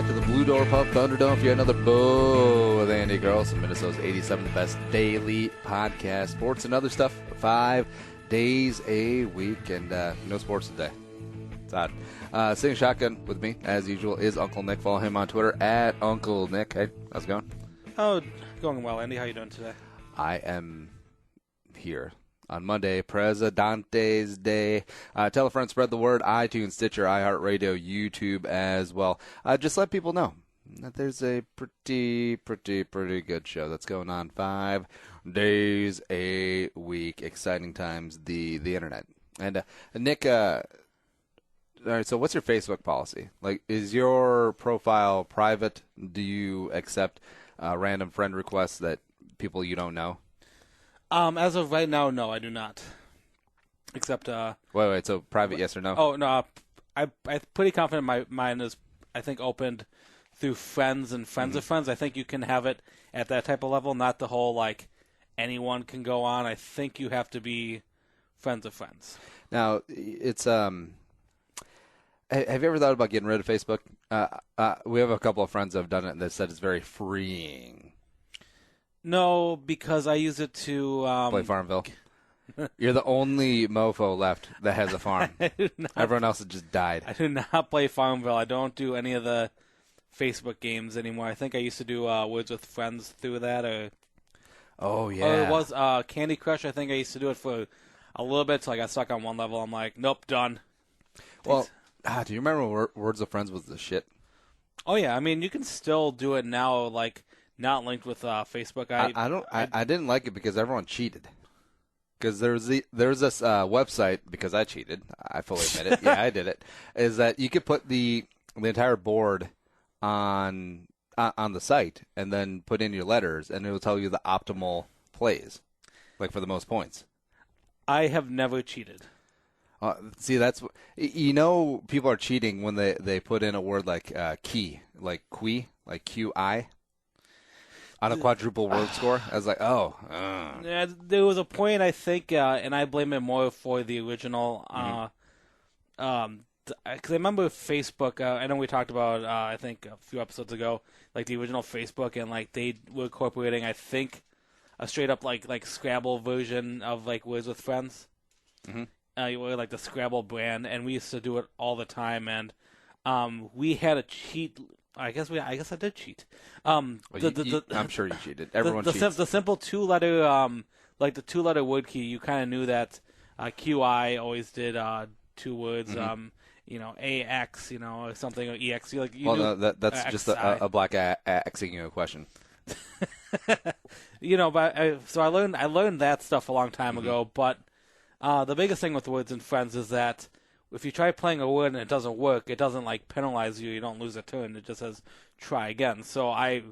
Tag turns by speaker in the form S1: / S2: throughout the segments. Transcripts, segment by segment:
S1: back to the Blue Door Pub Thunderdome for another Bo with Andy Gross, Minnesota's 87 Best Daily Podcast. Sports and other stuff 5 days a week, and no sports today. It's odd. Sitting shotgun with me, as usual, is Uncle Nick. Follow him on Twitter at Uncle Nick. Hey, how's it going?
S2: Oh, going well, Andy. How you doing today?
S1: I am here on Monday, Presidentes Day. Tell a friend, spread the word. iTunes, Stitcher, iHeartRadio, YouTube as well. Just let people know that there's a pretty good show that's going on 5 days a week. Exciting times, the internet. And Nick, all right, so what's your Facebook policy? Like, is your profile private? Do you accept random friend requests that people you don't know?
S2: As of right now, no, I do not. Except,
S1: Wait, so private, yes or no?
S2: Oh, no, I'm pretty confident mine is, I think, opened through friends and friends of friends. I think you can have it at that type of level, not the whole, like, anyone can go on. I think you have to be friends of friends.
S1: Now, it's, have you ever thought about getting rid of Facebook? We have a couple of friends that have done it, and they said it's very freeing.
S2: No, because I use it to
S1: play Farmville. You're the only mofo left that has a farm. Everyone else has just died.
S2: I do not play Farmville. I don't do any of the Facebook games anymore. I think I used to do Words with Friends through that.
S1: Oh, yeah.
S2: Or it was Candy Crush. I think I used to do it for a little bit until I got stuck on one level. I'm like, nope, done.
S1: Well, do you remember when Words with Friends was the shit?
S2: Oh, yeah. I mean, you can still do it now, like, not linked with Facebook.
S1: I didn't like it because everyone cheated. Because there's this website, because I cheated, I fully admit it. Yeah, I did it. Is that you could put the entire board on the site and then put in your letters, and it will tell you the optimal plays, like for the most points.
S2: I have never cheated.
S1: See, that's people are cheating when they put in a word like key, like qui, like QI. On a quadruple word score? I was like,
S2: Yeah, there was a point, I think, and I blame it more for the original. Because I remember Facebook, I know we talked about, I think, a few episodes ago, like the original Facebook, and like they were incorporating, I think, a straight-up like Scrabble version of like Words with Friends. You were like the Scrabble brand, and we used to do it all the time, and we had a cheat. I guess I did cheat.
S1: I'm sure you cheated. Everyone cheats.
S2: The simple two-letter, like the two-letter word key, you kind of knew that QI always did 2 words. AX, or something, or EX. Like
S1: that's just a black axing you a question.
S2: So I learned that stuff a long time ago. But the biggest thing with Words and Friends is that if you try playing a word and it doesn't work, it doesn't like penalize you. You don't lose a turn. It just says try again. So I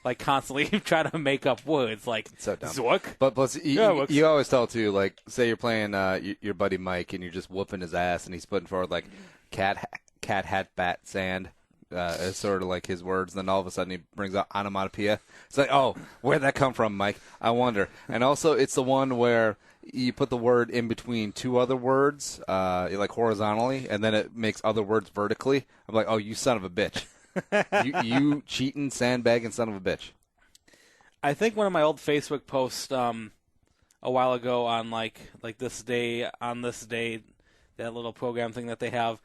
S2: like constantly try to make up words like
S1: so dumb.
S2: Zork.
S1: But plus, you always tell too. Like, say you're playing your buddy Mike and you're just whooping his ass, and he's putting forward like cat, hat, bat, sand. As sort of like his words. Then all of a sudden he brings out onomatopoeia. It's like, oh, where'd that come from, Mike? I wonder. And also, it's the one where you put the word in between 2 other words, like horizontally, and then it makes other words vertically. I'm like, oh, you son of a bitch. you cheating, sandbagging son of a bitch.
S2: I think one of my old Facebook posts a while ago on like this day, on this day, that little program thing that they have,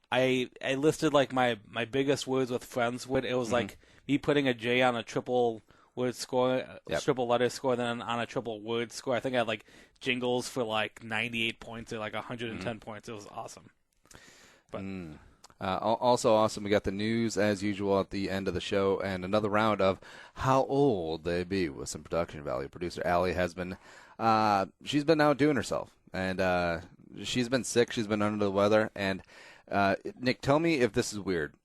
S2: I listed like my biggest Words with Friends. It was like me putting a J on a triple word score, triple letter score, then on a triple word score. I think I had like jingles for like 98 points or like 110 points. It was awesome. But
S1: also awesome, we got the news as usual at the end of the show, and another round of How Old They Be with some production value. Producer Allie has been, she's been outdoing herself, and she's been sick. She's been under the weather, and Nick, tell me if this is weird.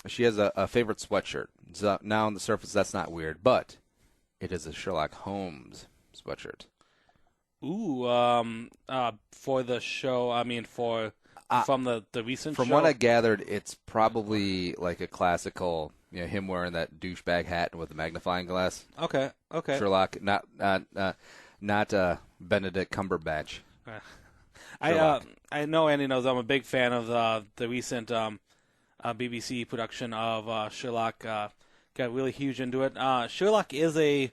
S1: She has a favorite sweatshirt. So now on the surface, that's not weird, but it is a Sherlock Holmes sweatshirt.
S2: Ooh, for the show, I mean, from the recent show?
S1: From what I gathered, it's probably like a classical, him wearing that douchebag hat with the magnifying glass.
S2: Okay.
S1: Sherlock, not Benedict Cumberbatch.
S2: I know Andy knows I'm a big fan of the recent BBC production of Sherlock. Got really huge into it. Sherlock is a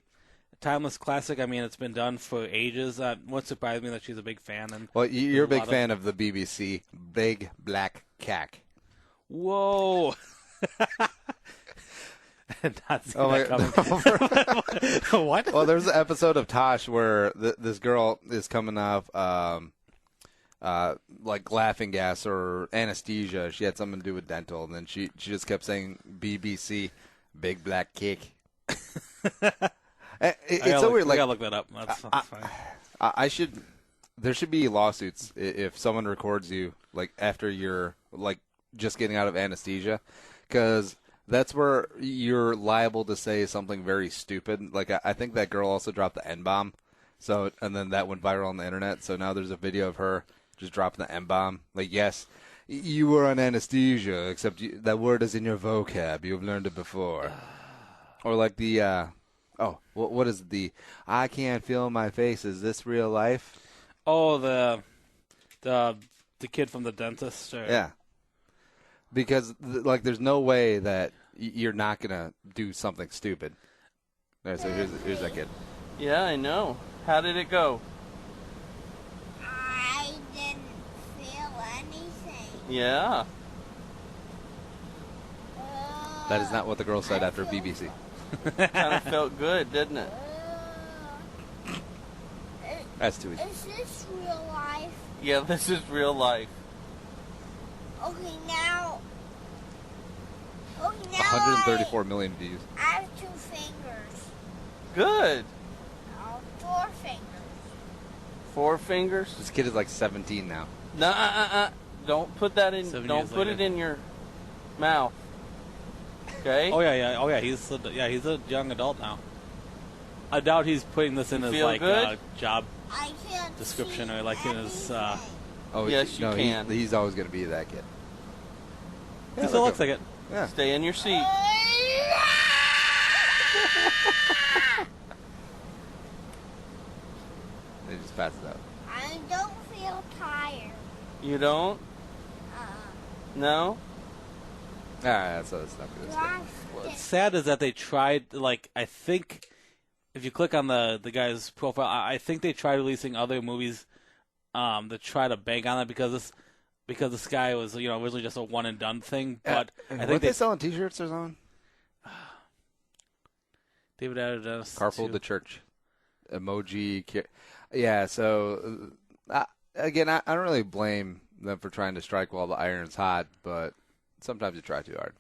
S2: timeless classic. I mean, it's been done for ages. What surprised me that she's a big fan. And
S1: well, you're a big fan of the BBC Big Black Cack.
S2: Whoa. Not see that coming. What?
S1: Well, there's an episode of Tosh where this girl is coming off like laughing gas or anesthesia. She had something to do with dental, and then she just kept saying BBC Big Black Cake. It's so weird.
S2: I
S1: like,
S2: gotta look that up. That's funny.
S1: There should be lawsuits if someone records you like after you're like just getting out of anesthesia, because that's where you're liable to say something very stupid. Like I think that girl also dropped the N-bomb, and then that went viral on the internet. So now there's a video of her just dropping the N-bomb. Like, yes, you were on anesthesia, except that word is in your vocab. You've learned it before. Or like the what is the I can't feel my face. Is this real life?
S2: Oh, the kid from the dentist. Or...
S1: Yeah. Because like, there's no way that you're not gonna do something stupid. All right, so here's that kid.
S3: Yeah, I know. How did it go?
S4: I didn't feel anything.
S3: Yeah.
S1: That is not what the girl said after BBC.
S3: Kind of felt good, didn't it?
S1: That's too easy.
S4: Is this real life?
S3: Yeah, this is real life.
S4: Okay, now.
S1: 134 million views.
S4: I have 2 fingers.
S3: Good.
S4: No, 4 fingers.
S3: 4 fingers?
S1: This kid is like 17 now.
S3: No, don't put that in.
S2: 7
S3: Don't
S2: years
S3: put
S2: later.
S3: it in your mouth. Okay.
S2: Oh yeah. He's a young adult now. I doubt he's putting this in his
S3: feel
S2: like
S3: good?
S2: job
S4: I can't
S2: description
S4: see
S2: or like in his.
S4: anything.
S1: Oh
S3: Yes, you can.
S1: He's always gonna be that kid.
S2: He still looks like it.
S1: Yeah.
S3: Stay in your seat.
S1: He just passes out.
S4: I don't feel tired.
S3: You don't? No?
S1: All right, so it's not good.
S2: What's sad is that they tried, like, I think, if you click on the guy's profile, I think they tried releasing other movies to try to bank on that because this guy was, originally just a one and done thing. But I think
S1: they selling T-shirts or something.
S2: David added us
S1: Carpool to church, emoji. Yeah. So again, I don't really blame them for trying to strike while the iron's hot, but sometimes you try too hard.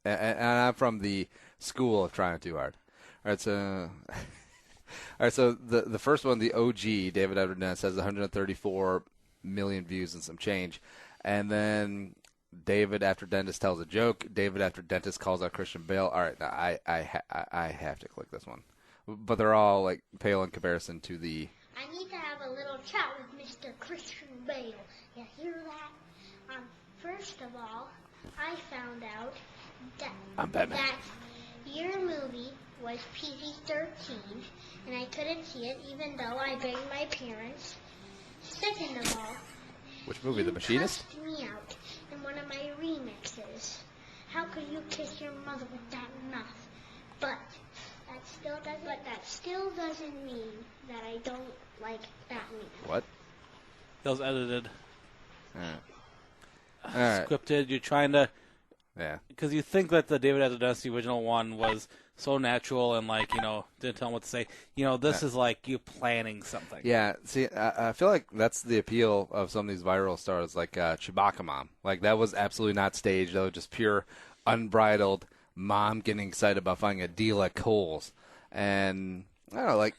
S1: And I'm from the school of trying too hard. All right, so the first one, the OG, David Edward Dennis, has 134 million views and some change. And then David After Dentist tells a joke. David After Dentist calls out Christian Bale. All right, now I have to click this one. But they're all like pale in comparison to the...
S4: I need to have a little chat with Mr. Christian Bale. You hear that? First of all, I found out that your movie was PG-13, and I couldn't see it even though I begged my parents. Second of all,
S1: Which movie, The Machinist?
S4: cussed me out in one of my remixes. How could you kiss your mother with that mouth? But that still doesn't mean that I don't like that movie.
S1: What?
S2: that was edited,
S1: All right.
S2: scripted. You're trying to,
S1: Yeah.
S2: because you think that the David After Dentist, the original one, was so natural and like didn't tell him what to say. This is like you planning something.
S1: Yeah, see, I feel like that's the appeal of some of these viral stars, like Chewbacca Mom. Like, that was absolutely not staged. That was just pure, unbridled mom getting excited about finding a deal at Kohl's. And, I don't know, like,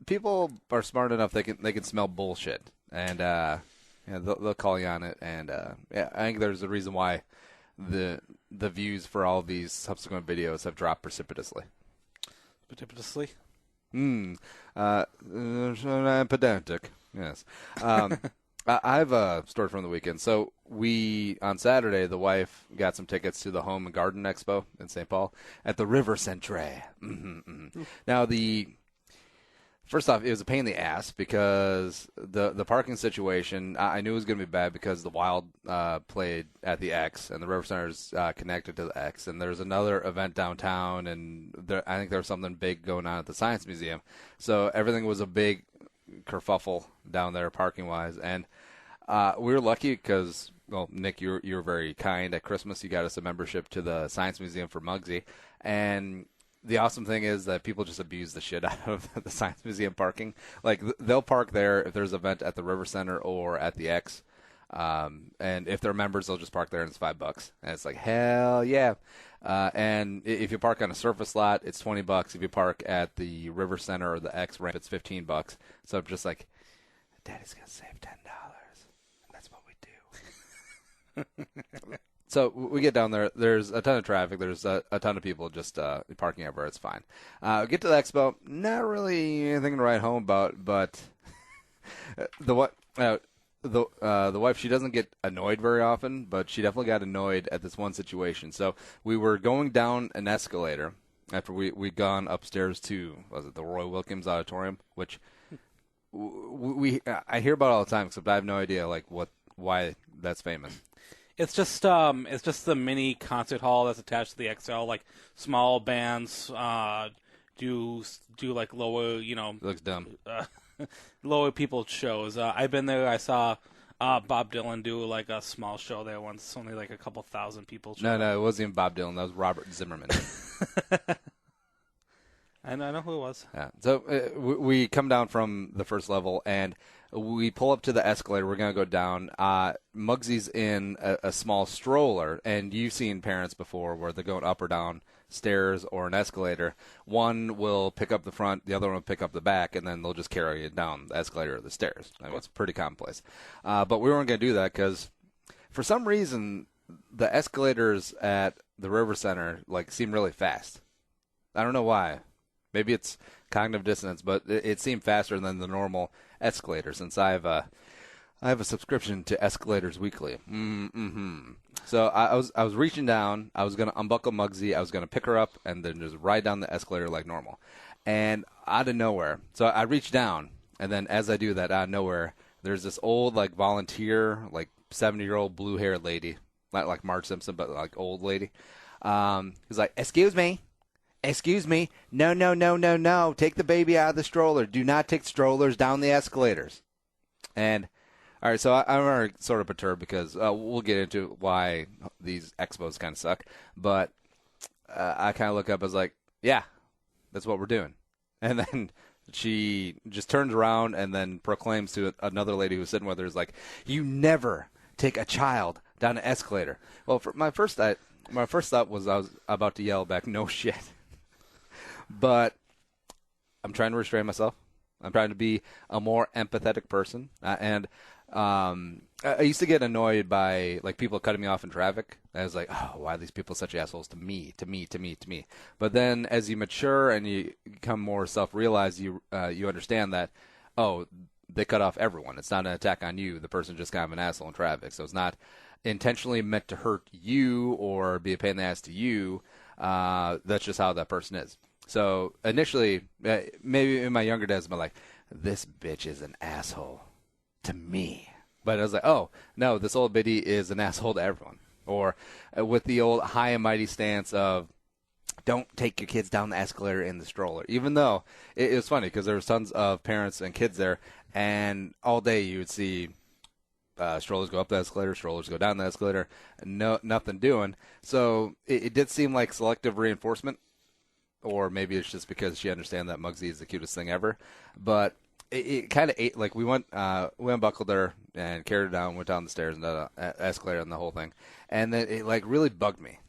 S1: people are smart enough, they can smell bullshit. And, they'll call you on it. And, I think there's a reason why the views for all these subsequent videos have dropped precipitously.
S2: Precipitously.
S1: Pedantic. Yes. I have a story from the weekend. So on Saturday, the wife got some tickets to the Home and Garden Expo in St. Paul at the River Centre. Now, the First off, it was a pain in the ass because the parking situation, I knew it was going to be bad because the Wild played at the X, and the River Center is connected to the X, and there's another event downtown, and I think there was something big going on at the Science Museum. So everything was a big kerfuffle down there parking-wise, and we were lucky because, well, Nick, you were very kind. At Christmas, you got us a membership to the Science Museum for Muggsy, and the awesome thing is that people just abuse the shit out of the Science Museum parking. Like, they'll park there if there's an event at the River Center or at the X. And if they're members, they'll just park there and it's $5. And it's like, hell yeah. And if you park on a surface lot, it's $20. If you park at the River Center or the X ramp, it's $15. So I'm just like, Daddy's going to save $10. And that's what we do. So we get down there. There's a ton of traffic. There's a ton of people just parking everywhere. It's fine. We get to the expo. Not really anything to write home about, but the wife, she doesn't get annoyed very often, but she definitely got annoyed at this one situation. So we were going down an escalator after we'd gone upstairs to, was it the Roy Wilkins Auditorium, which I hear about all the time, except I have no idea why that's famous.
S2: It's just the mini concert hall that's attached to the XL. Like, small bands do like lower,
S1: It looks dumb.
S2: Lower people shows. I've been there. I saw Bob Dylan do like a small show there once. Only like a couple thousand people.
S1: No, it wasn't even Bob Dylan. That was Robert Zimmerman.
S2: I know who it was.
S1: Yeah. So we come down from the first level and we pull up to the escalator. We're going to go down. Muggsy's in a small stroller, and you've seen parents before where they're going up or down stairs or an escalator. One will pick up the front, the other one will pick up the back, and then they'll just carry it down the escalator or the stairs. I mean, it's pretty commonplace. But we weren't going to do that because for some reason the escalators at the River Center seem really fast. I don't know why. Maybe it's cognitive dissonance, but it seemed faster than the normal escalator since I have a subscription to Escalators Weekly. So I was reaching down. I was going to unbuckle Muggsy. I was going to pick her up and then just ride down the escalator like normal. And out of nowhere, so I reach down, and then as I do that, out of nowhere, there's this old volunteer, 70-year-old blue-haired lady, not like Marge Simpson, but old lady. Who's like, "Excuse me. Excuse me. No. Take the baby out of the stroller. Do not take strollers down the escalators." And, all right, so I'm already sort of perturbed because we'll get into why these expos kind of suck. But I kind of look up as yeah, that's what we're doing. And then she just turns around and then proclaims to another lady who's sitting with her, "You never take a child down an escalator." Well, my first thought was I was about to yell back, "No shit." But I'm trying to restrain myself. I'm trying to be a more empathetic person. And I used to get annoyed by people cutting me off in traffic. I was like, oh, why are these people such assholes to me? But then as you mature and you become more self-realized, you understand that, oh, they cut off everyone. It's not an attack on you. The person's just kind of an asshole in traffic. So it's not intentionally meant to hurt you or be a pain in the ass to you. That's just how that person is. So initially, maybe in my younger days, I've been like, this bitch is an asshole to me. But I was like, oh, no, this old biddy is an asshole to everyone. Or with the old high and mighty stance of, don't take your kids down the escalator in the stroller. Even though it was funny because there was tons of parents and kids there, and all day you would see strollers go up the escalator, strollers go down the escalator, nothing doing. So it did seem like selective reinforcement. Or maybe it's just because she understands that Muggsy is the cutest thing ever. But it kind of ate. We went buckled her and carried her down, went down the stairs and the escalator and the whole thing. And then it really bugged me.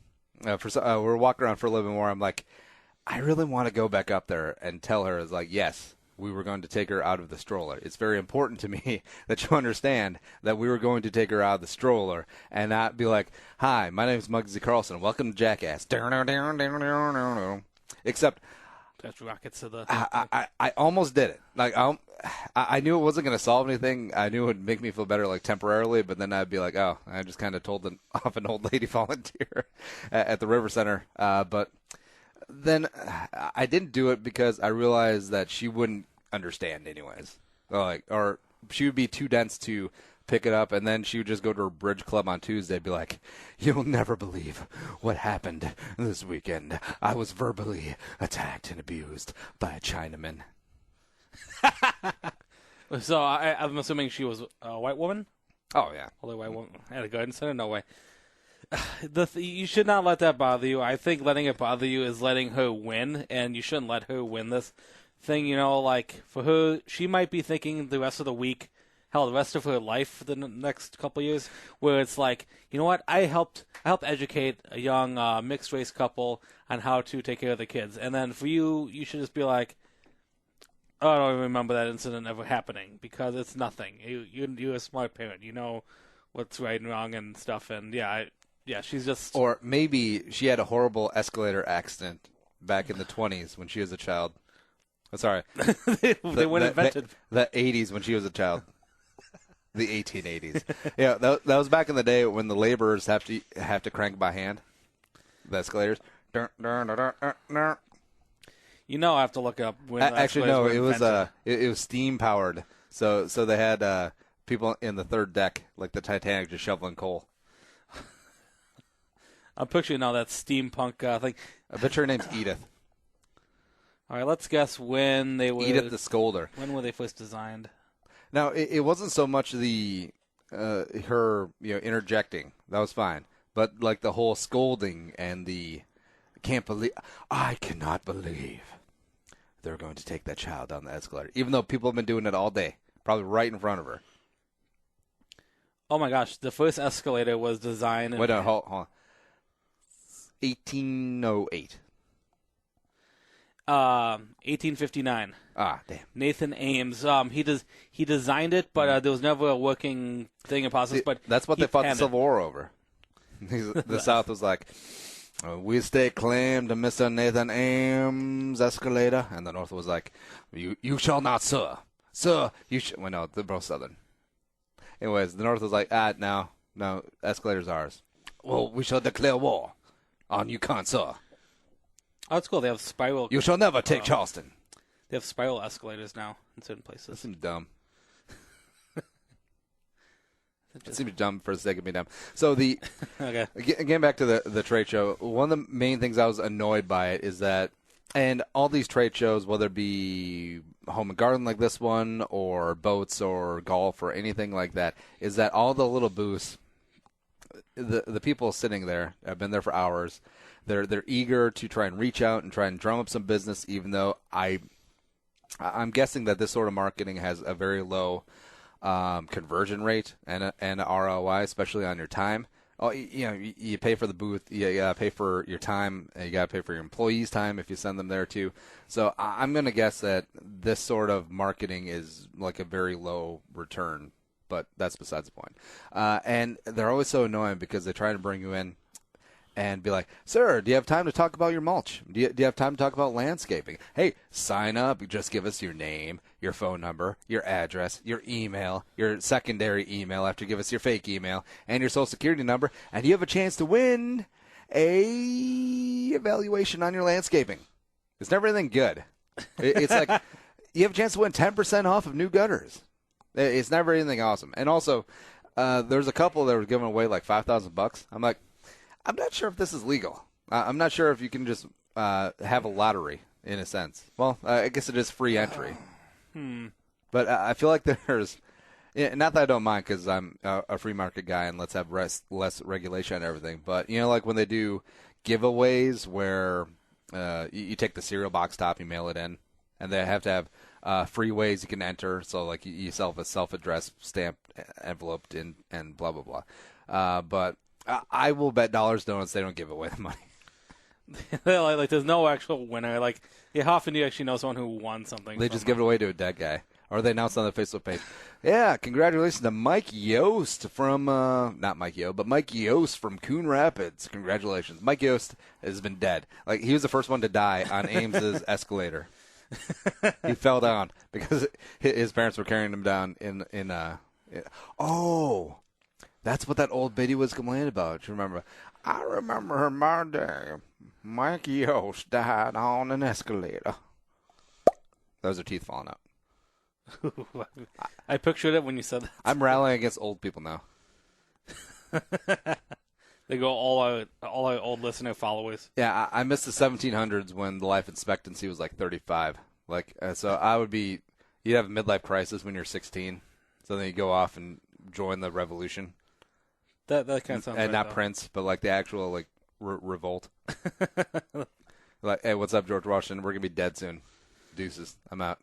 S1: We're walking around for a little bit more. I'm like, I really want to go back up there and tell her, yes, we were going to take her out of the stroller. It's very important to me that you understand that we were going to take her out of the stroller and not be like, hi, my name is Muggsy Carlson. Welcome to Jackass. Except,
S2: that's rockets to the.
S1: I almost did it. I knew it wasn't going to solve anything. I knew it would make me feel better, temporarily. But then I'd be like, oh, I just kind of told off an old lady volunteer at the River Center. But then I didn't do it because I realized that she wouldn't understand anyways. Or she would be too dense to pick it up, and then she would just go to her bridge club on Tuesday and be like, "You'll never believe what happened this weekend. I was verbally attacked and abused by a Chinaman."
S2: So I'm assuming she was a white woman?
S1: Oh, yeah.
S2: Only white woman. Had a gun center? No way. You should not let that bother you. I think letting it bother you is letting her win, and you shouldn't let her win this thing. Like, for her, she might be thinking the rest of the week, hell, the rest of her life for the next couple of years, where it's like, you know what, I helped educate a young mixed-race couple on how to take care of the kids. And then for you, you should just be like, oh, I don't even remember that incident ever happening, because it's nothing. You're a smart parent. You know what's right and wrong and stuff, and she's just...
S1: Or maybe she had a horrible escalator accident back in the 20s when she was a child. Oh, sorry.
S2: They weren't invented.
S1: The 80s when she was a child. The 1880s. Yeah, that was back in the day when the laborers have to crank by hand. The escalators.
S2: I have to look up when
S1: actually, no,
S2: it
S1: was steam powered. So they had people in the third deck, like the Titanic, just shoveling coal.
S2: I'm picturing now that steampunk thing.
S1: I bet her name's Edith.
S2: All right, let's guess when they were...
S1: Edith the Scolder.
S2: When were they first designed?
S1: Now, it wasn't so much the her interjecting. That was fine. But like the whole scolding and the I cannot believe they're going to take that child down the escalator. Even though people have been doing it all day. Probably right in front of her.
S2: Oh my gosh, the first escalator was designed...
S1: Wait, no, hold on. 1808.
S2: 1859.
S1: Ah, damn.
S2: Nathan Ames. He designed it, but there was never a working thing in process. But
S1: that's what they fought the Civil War over. The South was like, we stake claim to Mr. Nathan Ames' escalator, and the North was like, you shall not, sir. Sir, you should. Well, no, they're both Southern. Anyways, the North was like, no, escalator's ours. Well, we shall declare war on you, can't, sir.
S2: Oh, that's cool. They have spiral...
S1: You shall never take Charleston.
S2: They have spiral escalators now in certain places.
S1: That seems dumb. It seems dumb for the sake of being dumb. So
S2: okay.
S1: Getting back to the trade show, one of the main things I was annoyed by it is that, and all these trade shows, whether it be home and garden like this one, or boats or golf or anything like that, is that all the little booths, the people sitting there have been there for hours. They're eager to try and reach out and try and drum up some business, even though I'm guessing that this sort of marketing has a very low conversion rate and ROI, especially on your time. Oh, you pay for the booth, you gotta pay for your time, and you gotta pay for your employees' time if you send them there too. So I'm gonna guess that this sort of marketing is like a very low return, but that's besides the point. And they're always so annoying because they try to bring you in and be like, sir, do you have time to talk about your mulch? Do you have time to talk about landscaping? Hey, sign up. Just give us your name, your phone number, your address, your email, your secondary email after you give us your fake email, and your social security number, and you have a chance to win a evaluation on your landscaping. It's never anything good. It's like you have a chance to win 10% off of new gutters. It's never anything awesome. And also, there's a couple that were giving away like $5,000. I'm like, I'm not sure if this is legal. I'm not sure if you can just have a lottery, in a sense. Well, I guess it is free entry. But I feel like there's, not that I don't mind because I'm a free market guy and let's have less regulation and everything. But, like when they do giveaways where you take the cereal box top, you mail it in, and they have to have free ways you can enter. So, like, you sell a self-addressed, stamped, enveloped, and blah, blah, blah. But I will bet dollars donuts they don't give away the money.
S2: like there's no actual winner. Like, how often do you actually know someone who won something?
S1: They just give it away to a dead guy. Or they announce on the Facebook page. Yeah, congratulations to Mike Yost from, not Mike Yo, but Mike Yost from Coon Rapids. Congratulations. Mike Yost has been dead. Like, he was the first one to die on Ames's escalator. He fell down because his parents were carrying him down that's what that old biddy was complaining about. You remember? I remember my day. Mike Yost died on an escalator. Those are teeth falling out.
S2: I pictured it when you said that.
S1: I'm rallying against old people now.
S2: They go all our old listener followers.
S1: Yeah, I missed the 1700s when the life expectancy was like 35. So I would be, you'd have a midlife crisis when you're 16. So then you go off and join the revolution.
S2: That kind of sounds
S1: and
S2: right,
S1: not
S2: though.
S1: Prince, but like the actual like revolt. Like, hey, what's up, George Washington? We're gonna be dead soon. Deuces, I'm out.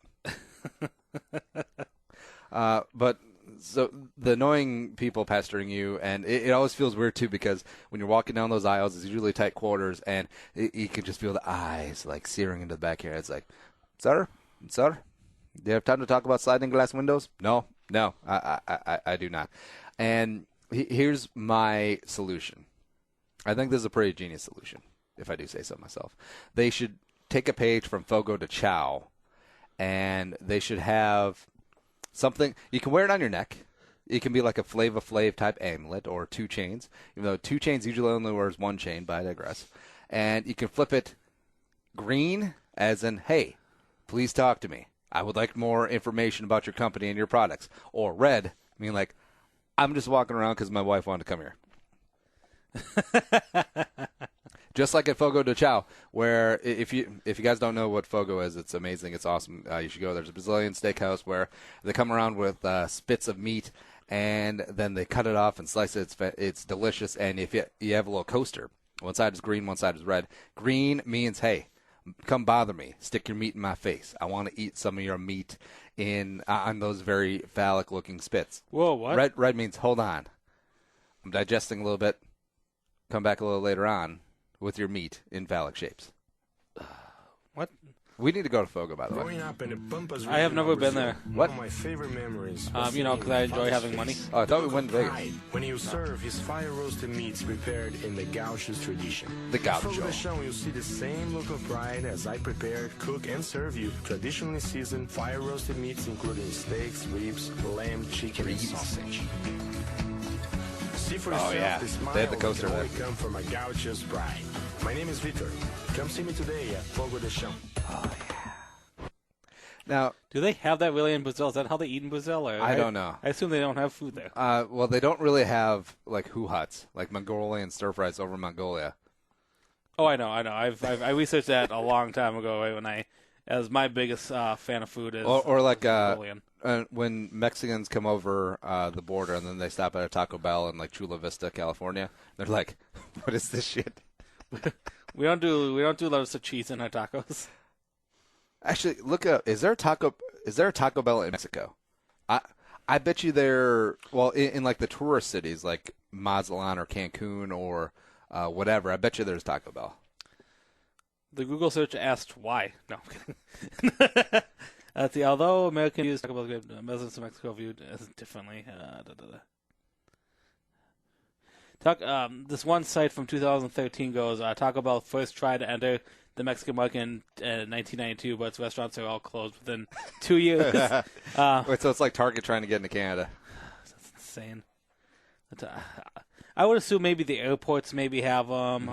S1: But so the annoying people pestering you, and it always feels weird too because when you're walking down those aisles, it's usually tight quarters, and you can just feel the eyes like searing into the back here. It's like, sir, do you have time to talk about sliding glass windows? No, I do not. And here's my solution. I think this is a pretty genius solution, if I do say so myself. They should take a page from Fogo de Chao, and they should have something. You can wear it on your neck. It can be like a Flava Flav type amulet or 2 chains, even though 2 chains usually only wears 1 chain, but I digress. And you can flip it green, as in, hey, please talk to me. I would like more information about your company and your products. Or red, I mean, like, I'm just walking around because my wife wanted to come here. Just like at Fogo de Chao, where if you guys don't know what Fogo is, it's amazing. It's awesome. You should go. There's a Brazilian steakhouse where they come around with spits of meat, and then they cut it off and slice it. It's delicious. And if you have a little coaster, one side is green, one side is red. Green means, hey, come bother me. Stick your meat in my face. I want to eat some of your meat on those very phallic-looking spits.
S2: Whoa, what?
S1: Red means, hold on. I'm digesting a little bit. Come back a little later on with your meat in phallic shapes.
S2: What?
S1: We need to go to Fogo, by the way.
S5: Growing up in the Pampas
S2: I have
S5: region
S2: never
S5: of
S2: been
S5: Brazil,
S2: there.
S1: What?
S5: One of my favorite memories.
S2: You know, because I enjoy having money.
S1: Oh, I thought we went to Vegas.
S5: Pride when you serve his fire-roasted meats prepared in the Gaucho's tradition.
S1: The Gaucho.
S5: Fogo de Chão, you'll see the same look of pride as I prepare, cook, and serve you traditionally seasoned fire-roasted meats, including steaks, ribs, lamb, chicken, and sausage. See for yourself,
S1: yeah.
S5: the smile
S1: They had the coaster
S5: can
S1: there.
S5: only come from a Gaucho's pride. My name is Victor. Come see me today at Fogo de Chão.
S1: Now,
S2: Do they have that really in Brazil? Is that how they eat in Brazil? Or
S1: I don't know.
S2: I assume they don't have food there.
S1: well, they don't really have like huts, like Mongolian stir fries over in Mongolia.
S2: Oh, I know. I researched that a long time ago. Right, as my biggest fan of food is
S1: Or like
S2: Mongolian.
S1: when Mexicans come over the border and then they stop at a Taco Bell in like Chula Vista, California, they're like, "What is this shit?"
S2: We don't do lots of cheese in our tacos.
S1: Actually, look up. Is there a Taco Bell in Mexico? I bet you there. Well, in like the tourist cities like Mazatlan or Cancun or whatever. I bet you there's Taco Bell.
S2: The Google search asked why. No, I'm kidding. Let's see. Although Americans use Taco Bell, residents of Mexico viewed as differently. This one site from 2013 goes, Taco Bell first tried to enter the Mexican market in 1992, but its restaurants are all closed within 2 years.
S1: Wait, so it's like Target trying to get into Canada.
S2: That's insane. I would assume maybe the airports maybe have them.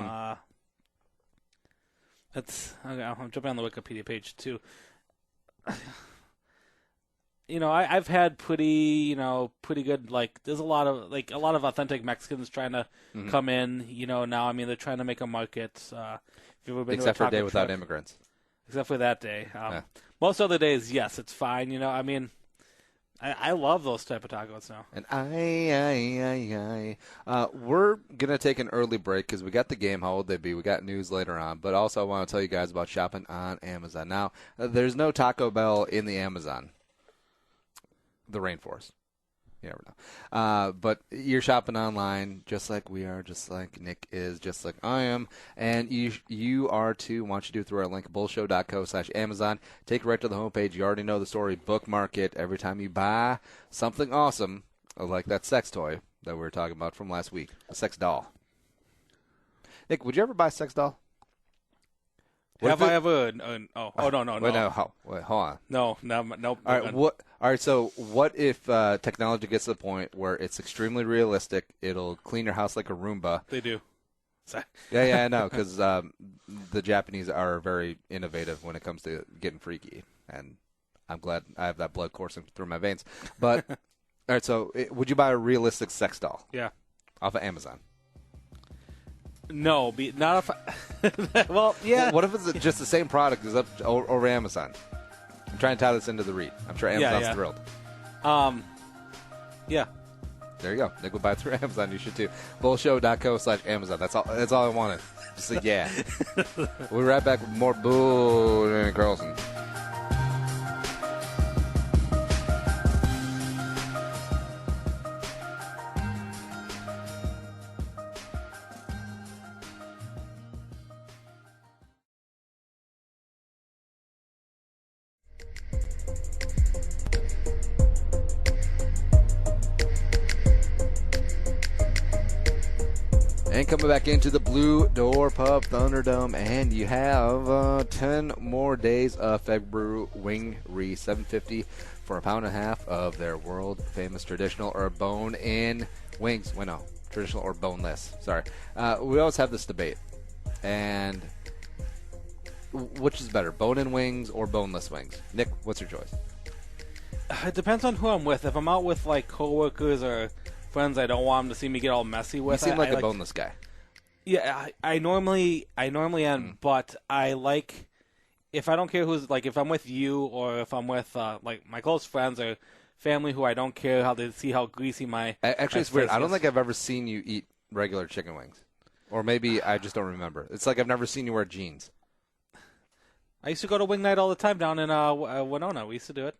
S2: Okay, I'm jumping on the Wikipedia page too. I've had pretty good, like, there's a lot of authentic Mexicans trying to come in, now. I mean, they're trying to make a market. If you've ever been
S1: Except
S2: to
S1: for a day without immigrants.
S2: Except for that day. Most other days, yes, it's fine, I mean, I love those type of tacos now.
S1: And we're going to take an early break because we got the game, how old they be. We got news later on. But also I want to tell you guys about shopping on Amazon. Now, there's no Taco Bell in the Amazon. The rainforest. You never know. But you're shopping online just like we are, just like Nick is, just like I am. And you are too. Why don't you do it through our link, bullshow.co/Amazon. Take it right to the homepage. You already know the story. Bookmark it every time you buy something awesome, like that sex toy that we were talking about from last week, a sex doll. Nick, would you ever buy a sex doll?
S2: Have I ever? No.
S1: Wait, hold on.
S2: No.
S1: All right. All right. So, what if technology gets to the point where it's extremely realistic? It'll clean your house like a Roomba.
S2: They do. Sorry.
S1: Yeah, I know, because the Japanese are very innovative when it comes to getting freaky, and I'm glad I have that blood coursing through my veins. But, all right, so would you buy a realistic sex doll?
S2: Yeah.
S1: Off of Amazon?
S2: No, not if. Well, yeah.
S1: What if it's just the same product as up over Amazon? I'm trying to tie this into the read. I'm sure Amazon's thrilled.
S2: Yeah.
S1: There you go. Nick would buy it through Amazon. You should too. bullshow.co/Amazon. That's all I wanted. Just like, yeah. We'll be right back with more Bull and Carlson. And coming back into the Blue Door Pub Thunderdome, and you have 10 more days of February Wingery 750 for £1.50 of their world-famous traditional or bone-in wings. Well, no, traditional or boneless. Sorry. We always have this debate, and which is better, bone-in wings or boneless wings? Nick, what's your choice?
S2: It depends on who I'm with. If I'm out with like coworkers or friends, I don't want them to see me get all messy with.
S1: You seem like a boneless guy.
S2: Yeah, I normally am, but I like, if I don't care who's, like, if I'm with you or if I'm with like my close friends or family who I don't care how they see how greasy my
S1: actually,
S2: my
S1: it's weird.
S2: face
S1: I don't
S2: is.
S1: think I've ever seen you eat regular chicken wings, or maybe I just don't remember. It's like I've never seen you wear jeans.
S2: I used to go to wing night all the time down in Winona. We used to do it.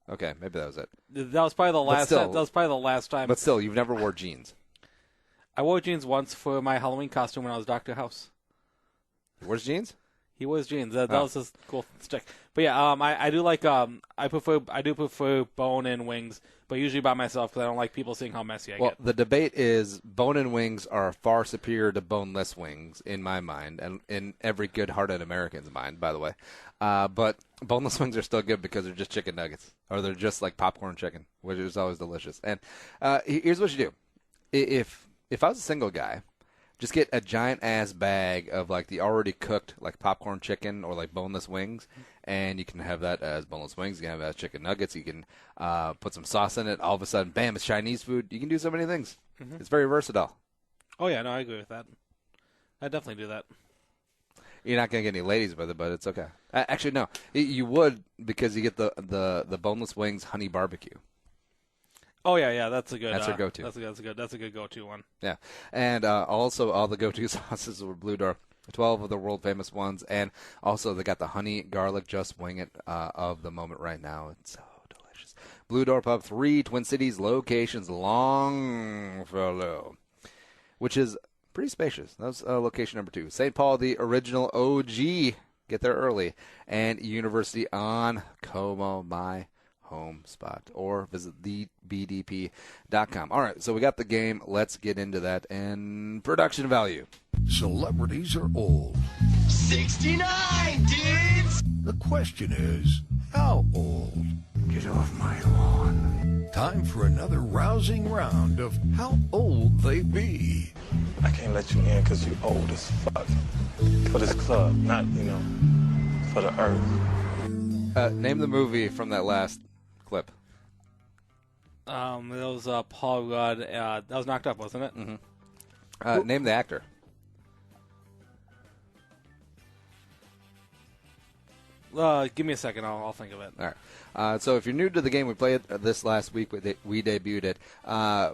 S1: Okay, maybe that was it.
S2: That was probably the last.
S1: still-
S2: That was probably the last time.
S1: But still, you've never wore jeans.
S2: I wore jeans once for my Halloween costume when I was Dr. House.
S1: Where's jeans?
S2: He wears jeans. That was his cool stick. But yeah, I do like I do prefer bone-in wings, but usually by myself because I don't like people seeing how messy I
S1: Well,
S2: get.
S1: the debate is bone-in wings are far superior to boneless wings in my mind, and in every good-hearted American's mind, by the way. But boneless wings are still good because they're just chicken nuggets, or they're just like popcorn chicken, which is always delicious. And here's what you do: if I was a single guy, just get a giant ass bag of like the already cooked like popcorn chicken or like boneless wings, and you can have that as boneless wings. You can have that as chicken nuggets. You can put some sauce in it. All of a sudden, bam! It's Chinese food. You can do so many things. Mm-hmm. It's very versatile.
S2: Oh yeah, no, I agree with that. I definitely do that.
S1: You're not gonna get any ladies with it, but it's okay. Actually, no, you would because you get the boneless wings honey barbecue.
S2: Oh yeah, that's a good.
S1: That's your go-to.
S2: That's a good go-to one.
S1: Yeah, and also all the go-to sauces were Blue Door, 12 of the world-famous ones, and also they got the honey garlic just wing it of the moment right now. It's so delicious. Blue Door Pub, 3 Twin Cities locations, Longfellow, which is pretty spacious. That was location number 2. St. Paul, the original OG, get there early, and University on Como, my home spot, or visit thebdp.com. All right, so we got the game. Let's get into that. And production value.
S6: Celebrities are old.
S7: 69, dudes!
S6: The question is, how old?
S7: Get off my lawn.
S6: Time for another rousing round of how old they be.
S8: I can't let you in because you old as fuck. For this club, not, for the earth.
S1: Name the movie from that last clip.
S2: That was Paul Rudd. That was Knocked Up, wasn't it?
S1: Mm-hmm. Name the actor.
S2: Give me a second. I'll think of it.
S1: All right. So if you're new to the game, we played this last week. We debuted it.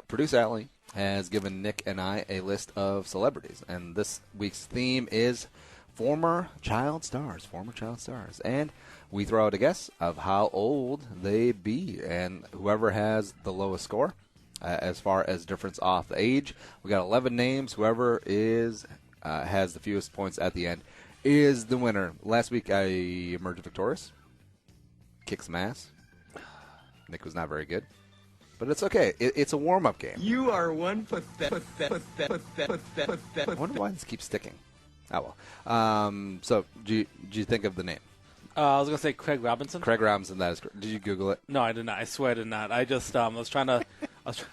S1: Producer Allie has given Nick and I a list of celebrities, and this week's theme is former child stars. And we throw out a guess of how old they be, and whoever has the lowest score, as far as difference off the age, we got 11 names. Whoever has the fewest points at the end is the winner. Last week I emerged victorious. Kicked some ass. Nick was not very good, but it's okay. It's a warm-up game.
S7: You are one pathetic.
S1: I wonder why this keeps sticking. Oh well. So do you think of the name?
S2: I was gonna say Craig Robinson.
S1: Craig Robinson. That is correct. Did you Google it?
S2: No, I did not. I swear I did not. I just I was trying to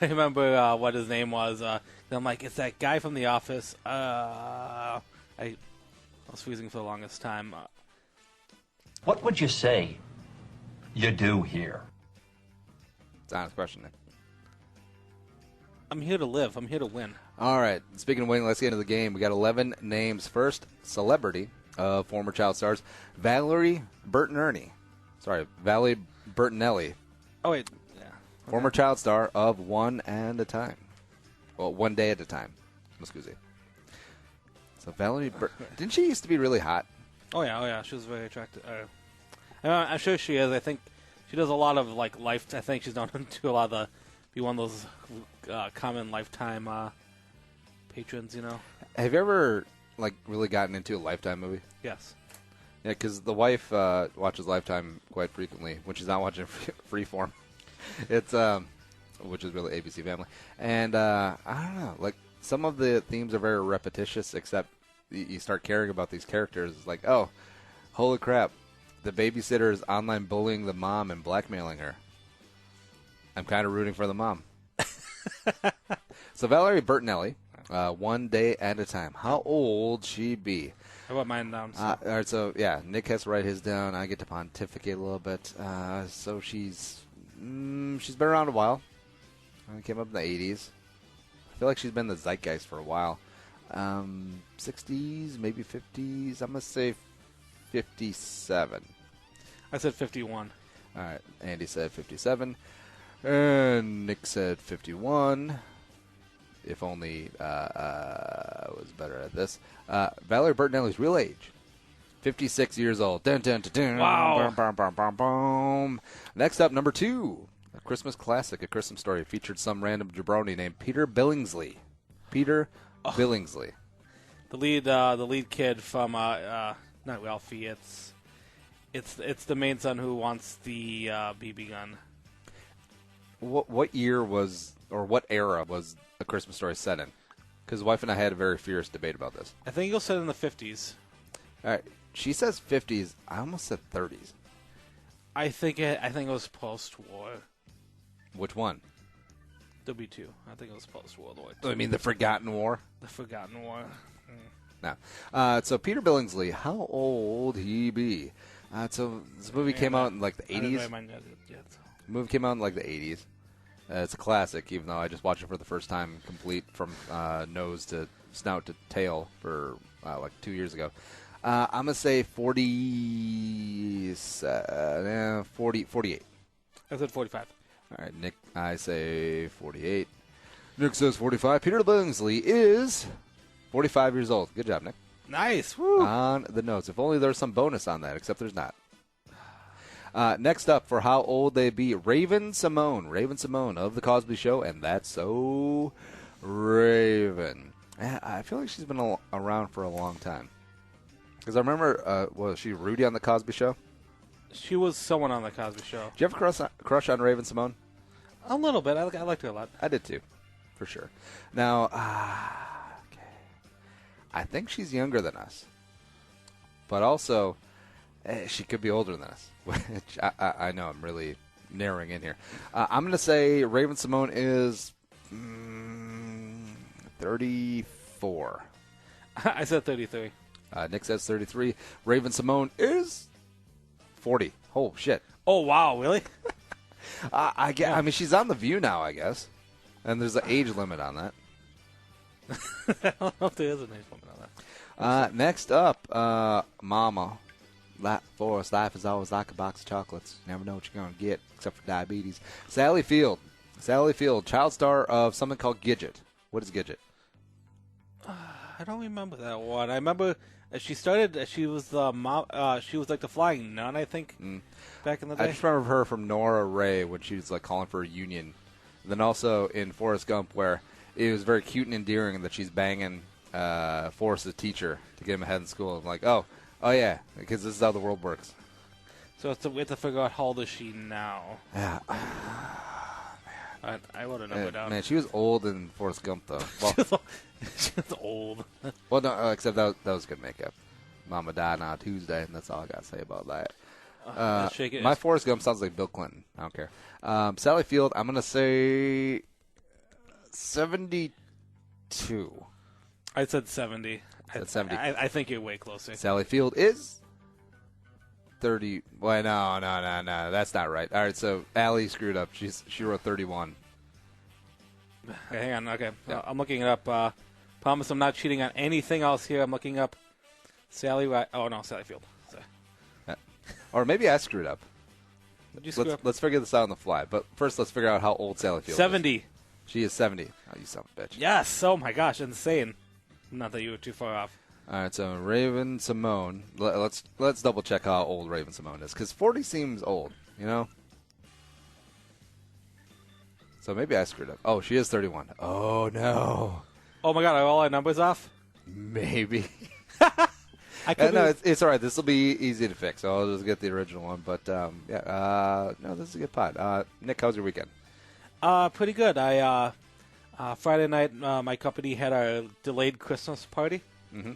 S2: remember what his name was. I'm like, it's that guy from The Office. I was freezing for the longest time.
S9: What would you say?
S7: you do here?
S1: It's an honest question, Nick.
S2: I'm here to live. I'm here to win.
S1: All right. Speaking of winning, let's get into the game. We got 11 names. First, celebrity of former child stars, Valerie Bertinelli.
S2: Oh, wait. Yeah.
S1: Former child star of One and a Time. Well, One Day at a Time. Excuse me. So Valerie didn't she used to be really hot?
S2: Oh, yeah. She was very attractive. I'm sure she is. I think she does a lot of, like, life. I think she's known to a lot of the, be one of those common Lifetime patrons, you know?
S1: Have you ever, like, really gotten into a Lifetime movie?
S2: Yes.
S1: Yeah, because the wife watches Lifetime quite frequently when she's not watching Freeform. It's which is really ABC Family, and I don't know, like some of the themes are very repetitious. Except you start caring about these characters. It's like, oh, holy crap, the babysitter is online bullying the mom and blackmailing her. I'm kind of rooting for the mom. So Valerie Bertinelli, One Day at a Time. How old she be?
S2: How about mine down?
S1: All right, so yeah, Nick has to write his down. I get to pontificate a little bit. So she's been around a while. Came up in the 80s. I feel like she's been in the zeitgeist for a while. 60s, maybe 50s. I'm gonna say 57.
S2: I said 51.
S1: All right, Andy said 57, and Nick said 51. If only I was better at this. Valerie Bertinelli's real age, 56 years old. Dun, dun, dun, dun.
S2: Wow.
S1: Boom, boom, boom, boom, boom. Next up, number 2. A Christmas classic, A Christmas Story, featured some random jabroni named Peter Billingsley. Peter Billingsley.
S2: The lead kid from not Ralphie. It's the main son who wants the BB gun.
S1: What year was, or what era was A Christmas Story set in? Because wife and I had a very fierce debate about this.
S2: I think he'll set in the 50s.
S1: All right, she says 50s. I almost said 30s.
S2: I think it was post-war.
S1: Which one?
S2: W2. I think it was post-World War
S1: I
S2: II.
S1: mean, the Forgotten War.
S2: The Forgotten War.
S1: No. So Peter Billingsley, how old he be? So this movie came out in like the 80s. The movie came out in like the 80s. It's a classic, even though I just watched it for the first time, complete from nose to snout to tail for like 2 years ago. I'm gonna say 48.
S2: I said 45.
S1: All right, Nick, I say 48. Nick says 45. Peter Billingsley is 45 years old. Good job, Nick.
S2: Nice. Woo.
S1: On the notes. If only there was some bonus on that, except there's not. Next up, for how old they be, Raven Simone of The Cosby Show, and That's So Raven. I feel like she's been around for a long time. Because I remember, was she Rudy on The Cosby Show?
S2: She was someone on The Cosby Show.
S1: Did you have a crush on Raven Simone?
S2: A little bit. I liked her a lot.
S1: I did too, for sure. Now, okay. I think she's younger than us. But also, she could be older than us. Which I know I'm really narrowing in here. I'm going to say Raven Simone is 34.
S2: I said 33.
S1: Nick says 33. Raven Simone is 40. Oh, shit.
S2: Oh, wow. Really?
S1: I mean, she's on The View now, I guess. And there's an age limit on that.
S2: I don't know if there is an age limit on that.
S1: Next up, Mama. For us, life is always like a box of chocolates. You never know what you're going to get, except for diabetes. Sally Field, child star of something called Gidget. What is Gidget?
S2: I don't remember that one. I remember she started. She was the mom. She was like the flying nun, I think, back in the day.
S1: I just remember her from Nora Ray when she was like calling for a union. And then also in Forrest Gump, where it was very cute and endearing that she's banging Forrest's teacher to get him ahead in school. I'm like, oh yeah, because this is how the world works.
S2: So we have to figure out how old is she now.
S1: Yeah.
S2: I would have known down.
S1: Man, she was old in Forrest Gump, though. Well,
S2: she was old.
S1: Well, no, except that was good makeup. Mama died on a Tuesday, and that's all I got to say about that. My Forrest Gump sounds like Bill Clinton. I don't care. Sally Field, I'm going to say 72.
S2: I said 70.
S1: I said 70.
S2: I think you're way closer.
S1: Sally Field is 30. Well, no. That's not right. All right, so Allie screwed up. She wrote 31.
S2: Okay, hang on. Okay,
S1: Yeah.
S2: I'm looking it up. Promise I'm not cheating on anything else here. I'm looking up Sally. Oh no, Sally Field. So,
S1: Or maybe I screwed up.
S2: did you screw up?
S1: Let's figure this out on the fly. But first, let's figure out how old Sally Field is.
S2: 70.
S1: She is 70. Oh, you son of a bitch.
S2: Yes. Oh my gosh, insane. Not that you were too far off.
S1: All right, so Raven Simone. Let's double check how old Raven Simone is, because 40 seems old, you know. So maybe I screwed up. Oh, she is 31. Oh no.
S2: Oh my god, are all our numbers off?
S1: Maybe.
S2: I could
S1: No, it's all right. This will be easy to fix. So I'll just get the original one. But no, this is a good pod. Nick, how's your weekend?
S2: Pretty good. Friday night, my company had a delayed Christmas party.
S1: Mm-hmm.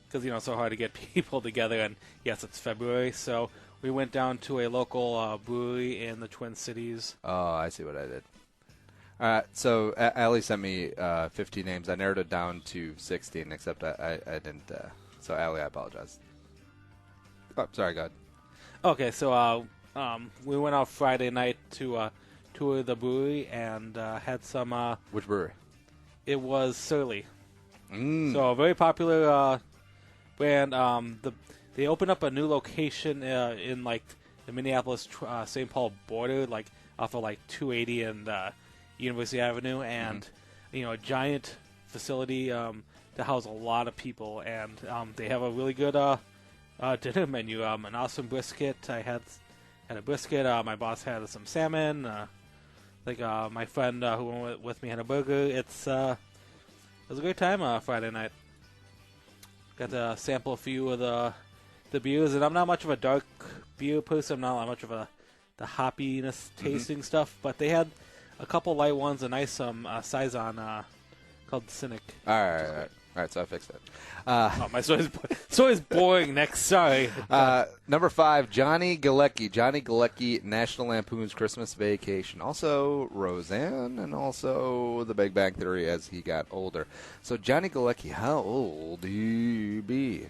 S2: Because, it's so hard to get people together. And, yes, it's February. So we went down to a local brewery in the Twin Cities.
S1: Oh, I see what I did. All right, so Allie sent me 50 names. I narrowed it down to 16, except I didn't. So, Allie, I apologize. Oh, sorry, go ahead.
S2: Okay, so we went out Friday night to tour the brewery and had some...
S1: Which brewery?
S2: It was Surly.
S1: Mm.
S2: So a very popular brand. They opened up a new location in like the Minneapolis St. Paul border, like off of like 280 and University Avenue, and a giant facility to house a lot of people. And they have a really good dinner menu. An awesome brisket. I had a brisket. My boss had some salmon. My friend who went with me had a burger. It was a great time Friday night. Got to sample a few of the beers, and I'm not much of a dark beer person. I'm not much of the hoppiness tasting stuff, but they had a couple light ones, a nice Saison called Cynic.
S1: All right, so I fixed it.
S2: Oh, my story's boring. Next, sorry.
S1: Number 5, Johnny Galecki. Johnny Galecki, National Lampoon's Christmas Vacation. Also Roseanne, and also The Big Bang Theory as he got older. So Johnny Galecki, how old do you be?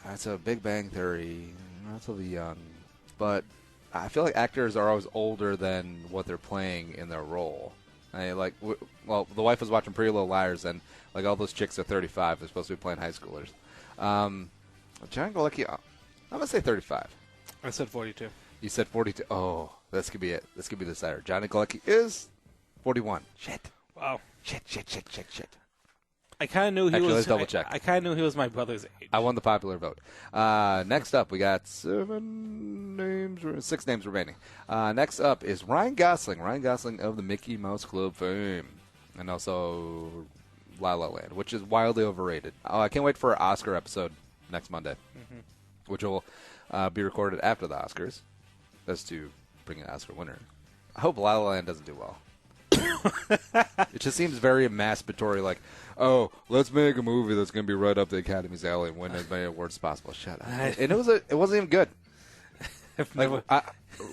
S1: That's a Big Bang Theory, relatively young, but I feel like actors are always older than what they're playing in their role. The wife was watching Pretty Little Liars, and like all those chicks are 35. They're supposed to be playing high schoolers. John Galecki, I'm gonna say 35.
S2: I said 42.
S1: You said 42. Oh, this could be it. This could be the decider. Johnny Galecki is 41. Shit.
S2: Wow.
S1: Shit.
S2: I kind of knew he
S1: Actually,
S2: was.
S1: let's double check.
S2: I kind of knew he was my brother's age.
S1: I won the popular vote. Next up, we got 6 names remaining. Next up is Ryan Gosling. Ryan Gosling of the Mickey Mouse Club fame. And also La La Land, which is wildly overrated. I can't wait for our Oscar episode next Monday, which will be recorded after the Oscars. That's to bring an Oscar winner. I hope La La Land doesn't do well. It just seems very emancipatory, like, oh, let's make a movie that's going to be right up the Academy's alley and win as many awards as possible. Shut up. And it wasn't even good.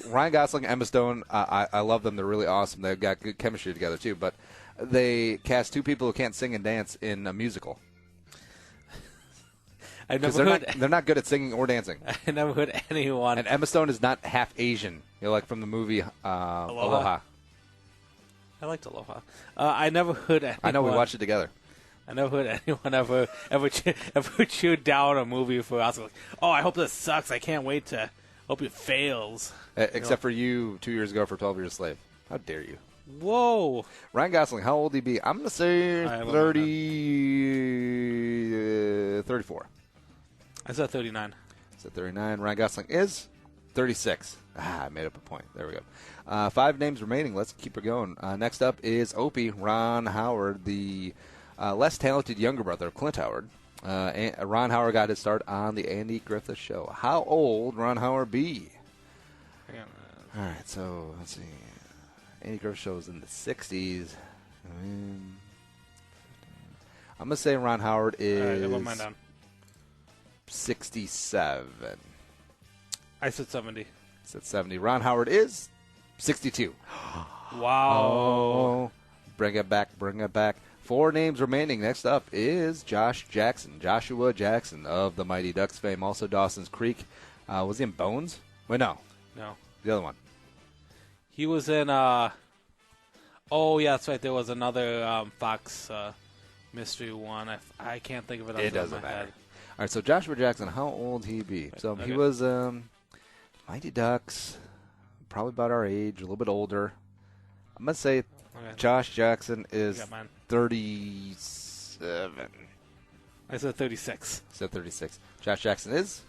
S1: Ryan Gosling, Emma Stone, I love them. They're really awesome. They've got good chemistry together, too. But they cast 2 people who can't sing and dance in a musical. They're not good at singing or dancing.
S2: I never heard anyone.
S1: And Emma Stone is not half Asian, like from the movie Aloha.
S2: I liked Aloha. I never heard anyone.
S1: I know, we watched it together.
S2: I never heard anyone ever chewed down a movie for Oscar. Like, oh, I hope this sucks. I can't wait to. Hope it fails.
S1: Except for you 2 years ago for 12 Years a Slave. How dare you?
S2: Whoa.
S1: Ryan Gosling, how old would he be? I'm going to say 34.
S2: I said 39.
S1: I said 39. Ryan Gosling is 36. I made up a point. There we go. 5 names remaining. Let's keep it going. Next up is Opie, Ron Howard, the less talented younger brother of Clint Howard. Ron Howard got his start on the Andy Griffith Show. How old Ron Howard be? All right, so let's see. Andy Griffith Show was in the 60s. I'm going to say Ron Howard is 67.
S2: I said 70.
S1: Said 70. Ron Howard is 62.
S2: Wow.
S1: Oh, bring it back. 4 names remaining. Next up is Joshua Jackson of the Mighty Ducks fame. Also Dawson's Creek. Was he in Bones? Wait, no.
S2: No.
S1: The other one.
S2: He was in, oh, yeah, that's right. There was another Fox mystery one. I can't think of it.
S1: It doesn't matter. All right, so Joshua Jackson, how old he be? So he was Mighty Ducks, probably about our age, a little bit older. I'm going to say Josh Jackson is 37.
S2: I said 36.
S1: Said 36. Josh Jackson is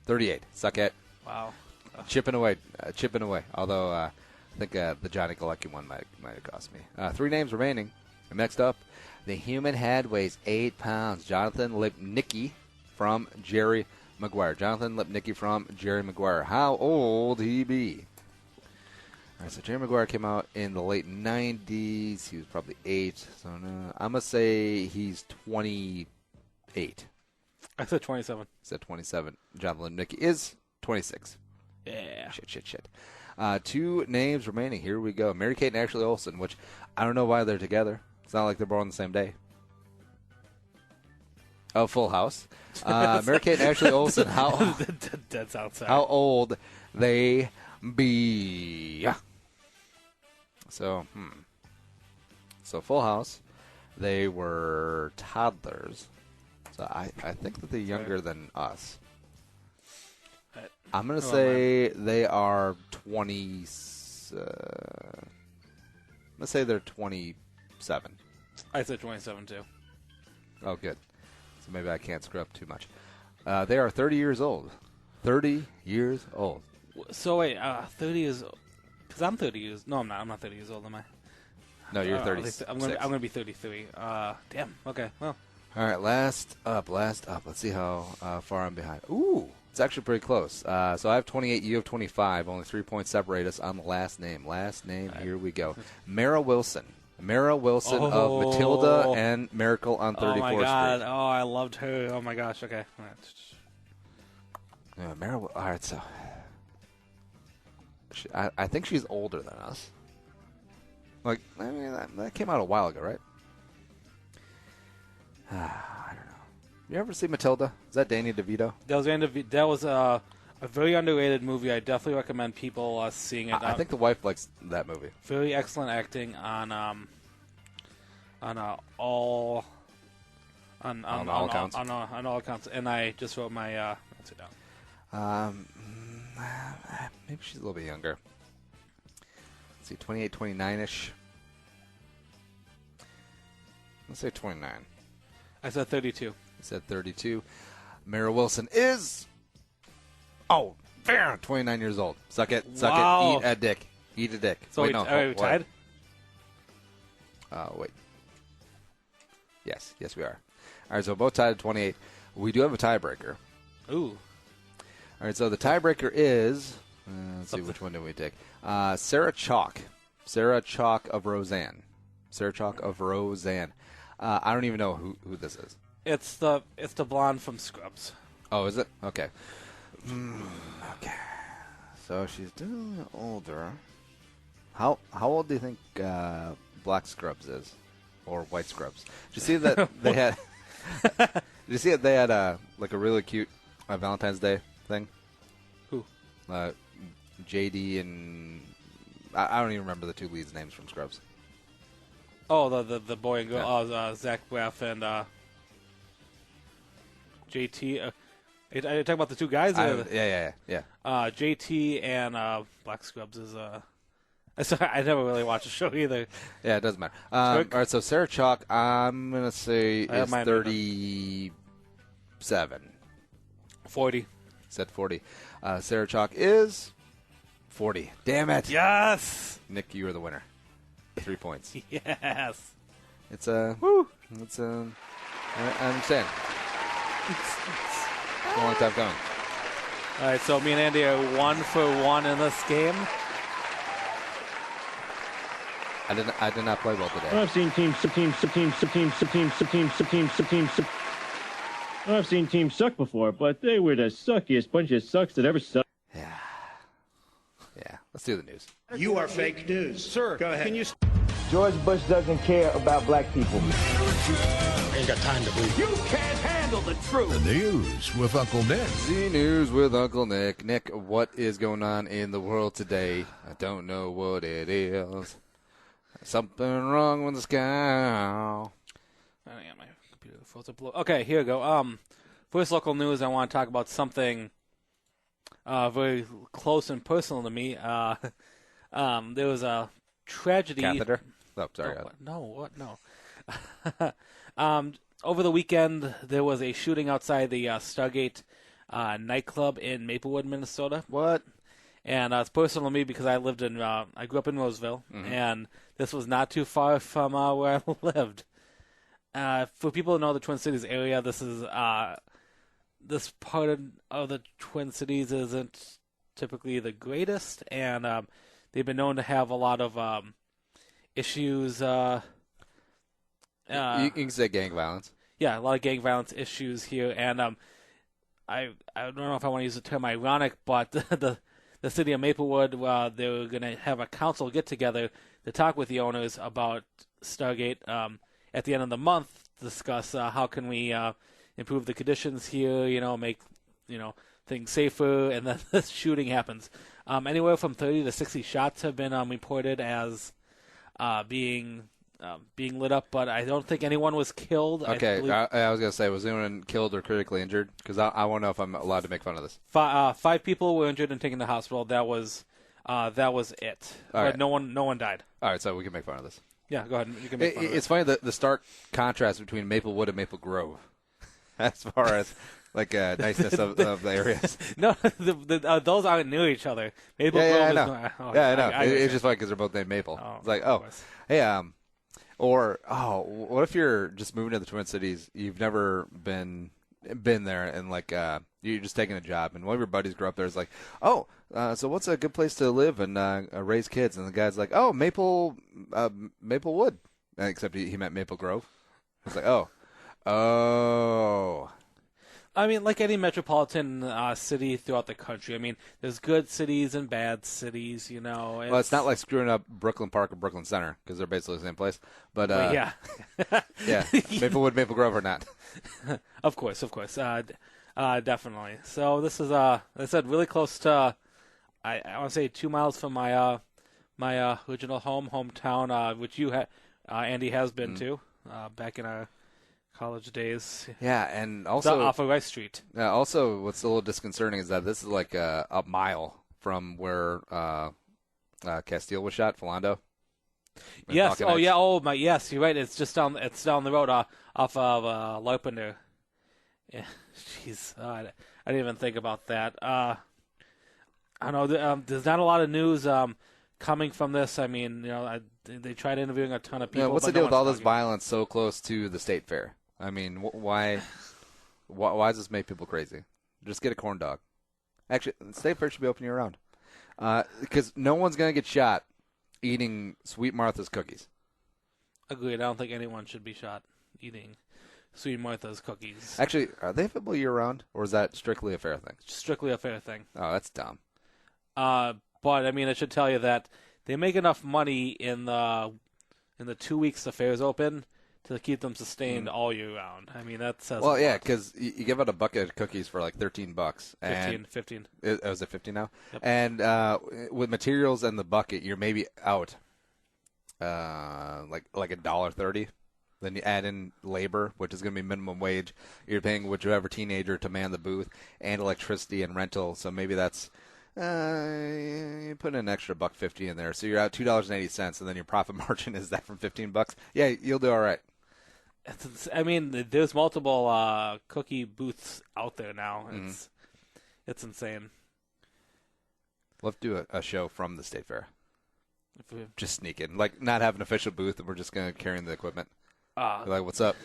S1: 38. Suck it.
S2: Wow.
S1: Chipping away. Although I think the Johnny Galecki one might have cost me. 3 names remaining. And next up, the human head weighs 8 pounds. Jonathan Lipnicki from Jerry Maguire. Jonathan Lipnicki from Jerry Maguire. How old he be? All right, so Jerry Maguire came out in the late 90s. He was probably 8. So no, I'm going to say he's 28.
S2: I said 27.
S1: Said 27. Jonathan Lipnicki is 26.
S2: Yeah.
S1: Shit. 2 names remaining. Here we go. Mary-Kate and Ashley Olsen, which I don't know why they're together. It's not like they're born on the same day. Oh, Full House. Mary-Kate and Ashley Olsen,
S2: That's outside.
S1: how old they be? So, So Full House, they were toddlers. So I think that they're younger than us. I'm going to say they are 20. I'm going to say they're 27.
S2: I said 27 too.
S1: Oh, good. So maybe I can't screw up too much. They are 30 years old. 30 years old.
S2: So wait, 30 years. Because I'm 30 years. No, I'm not. I'm not 30 years old, am I?
S1: No, you're 36.
S2: I'm gonna be 33. Damn. Okay. Well.
S1: All right. Last up. Let's see how far I'm behind. Ooh, it's actually pretty close. So I have 28. You have 25. Only 3 points separate us on the last name. Here we go. Mara Wilson. Mara Wilson of Matilda and Miracle on 34th
S2: Oh my God!
S1: Street.
S2: Oh, I loved her. Oh my gosh. Okay. All right.
S1: Mara. All right. So I think she's older than us. Like, I mean, that came out a while ago, right? I don't know. You ever see Matilda? Is that Danny DeVito?
S2: That was a very underrated movie. I definitely recommend people seeing it.
S1: I think the wife likes that movie.
S2: Very excellent acting on all accounts. On all accounts. And I just wrote my answer down.
S1: Maybe she's a little bit younger. Let's see, 28, 29-ish. Let's say 29.
S2: I said 32.
S1: I said 32. Mara Wilson is 29 years old. Suck it.
S2: Wow.
S1: Eat a dick. Eat a dick.
S2: So
S1: wait,
S2: are we tied?
S1: Wait. Yes, we are. All right, so both tied at 28. We do have a tiebreaker.
S2: Ooh.
S1: All right, so the tiebreaker is, let's see, which one do we take? Sarah Chalk. Sarah Chalk of Roseanne. Sarah Chalk of Roseanne. I don't even know who this is.
S2: It's the blonde from Scrubs.
S1: Oh, is it? Okay. Okay. So she's doing older. How old do you think Black Scrubs is? Or White Scrubs? Did you see that they had... Did you see that they had like a really cute Valentine's Day thing?
S2: Who?
S1: JD and... I don't even remember the 2 leads' names from Scrubs.
S2: Oh, the boy and girl.
S1: Yeah.
S2: Oh, Zach Braff and JT. Are you talking about the 2 guys?
S1: Yeah.
S2: JT and Black Scrubs is... Sorry, I never really watched the show either.
S1: Yeah, it doesn't matter. All right, so Sarah Chalk, I'm going to say is 37.
S2: 40.
S1: Said 40. Sarah Chalk is 40. Damn it.
S2: Yes!
S1: Nick, you are the winner. 3 points.
S2: Yes.
S1: It's I understand. It's a long time coming.
S2: All right, so me and Andy are 1 for 1 in this game.
S1: I did not play well today.
S9: I've seen teams suck before, but they were the suckiest bunch of sucks that ever sucked.
S1: Yeah. Let's do the news.
S10: You are fake news. Sir, go ahead. Can you... George Bush doesn't care about black people.
S7: Ain't got time to bleed. You can't handle the truth.
S6: The news with Uncle Nick.
S1: The news with Uncle Nick. Nick, what is going on in the world today? I don't know what it is. Something wrong with the sky.
S2: I got my computer froze up. Okay, here we go. First local news, I want to talk about something very close and personal to me. There was a tragedy.
S1: Catheter? Oh, sorry.
S2: No. Over the weekend, there was a shooting outside the Stargate nightclub in Maplewood, Minnesota.
S1: What?
S2: And it's personal to me because I grew up in Roseville, and this was not too far from where I lived. For people who know the Twin Cities area, this part of the Twin Cities isn't typically the greatest, and they've been known to have a lot of issues. You
S1: can say gang violence.
S2: Yeah, a lot of gang violence issues here, and I don't know if I want to use the term ironic, but the city of Maplewood, they were going to have a council get together to talk with the owners about Stargate at the end of the month, discuss how can we improve the conditions here, make things safer, and then this shooting happens. Anywhere from 30 to 60 shots have been reported as being lit up, but I don't think anyone was killed.
S1: Okay, I was going to say, was anyone killed or critically injured? Because I want to know if I'm allowed to make fun of this.
S2: Five people were injured and taken to the hospital. That was it.
S1: All
S2: but
S1: right.
S2: no one died.
S1: All right, so we can make fun of this.
S2: Yeah, go ahead. You can make fun of it.
S1: It's funny the stark contrast between Maplewood and Maple Grove, as far as niceness of the areas.
S2: No, those aren't near each other. Maple
S1: Grove
S2: I
S1: is
S2: know.
S1: I know. It's just funny because they're both named Maple. It's like, hey, what if you're just moving to the Twin Cities? You've never been there, and you're just taking a job, and one of your buddies grew up there. Is like, so what's a good place to live and raise kids? And the guy's like, Maplewood, except he meant Maple Grove. It's like, oh.
S2: I mean, like any metropolitan city throughout the country. I mean, there's good cities and bad cities,
S1: Well, it's not like screwing up Brooklyn Park or Brooklyn Center because they're basically the same place. But
S2: yeah,
S1: yeah, Maplewood, Maple Grove, or not?
S2: Of course, definitely. So this is, like I said, really close to. I want to say 2 miles from my original hometown, which Andy has been to back in our college days.
S1: Yeah, and also
S2: off of Rice Street.
S1: Also, what's a little disconcerting is that this is like a mile from where Castile was shot, Philando.
S2: Yes. Oh, yeah. Oh, my. Yes, you're right. It's just down. It's down the road off of Larpenter. Yeah. Jeez. I didn't even think about that. I don't know. There's not a lot of news coming from this. I mean, they tried interviewing a ton of people.
S1: Yeah, what's the deal with all this violence so close to the state fair? I mean, why does this make people crazy? Just get a corn dog. Actually, the state fair should be open year-round. Because no one's going to get shot eating Sweet Martha's cookies.
S2: Agreed. I don't think anyone should be shot eating Sweet Martha's cookies.
S1: Actually, are they available year-round, or is that strictly a fair thing?
S2: Strictly a fair thing.
S1: Oh, that's dumb.
S2: But, I mean, I should tell you that they make enough money in the 2 weeks the fair's open to keep them sustained all year round. I mean, that says
S1: well, yeah, because you give out a bucket of cookies for like $13.
S2: 15.
S1: Is it 15 now?
S2: Yep.
S1: And with materials and the bucket, you're maybe out like $1.30. Then you add in labor, which is going to be minimum wage. You're paying whichever teenager to man the booth, and electricity and rental. So maybe that's you put an extra $1.50 in there, so you're out $2.80, and then your profit margin is that from $15. Yeah, you'll do all right.
S2: I mean, there's multiple cookie booths out there now. It's insane.
S1: We'll have to do a show from the state fair. Just sneak in, like not have an official booth, and we're just going to carry in the equipment. Like, what's up?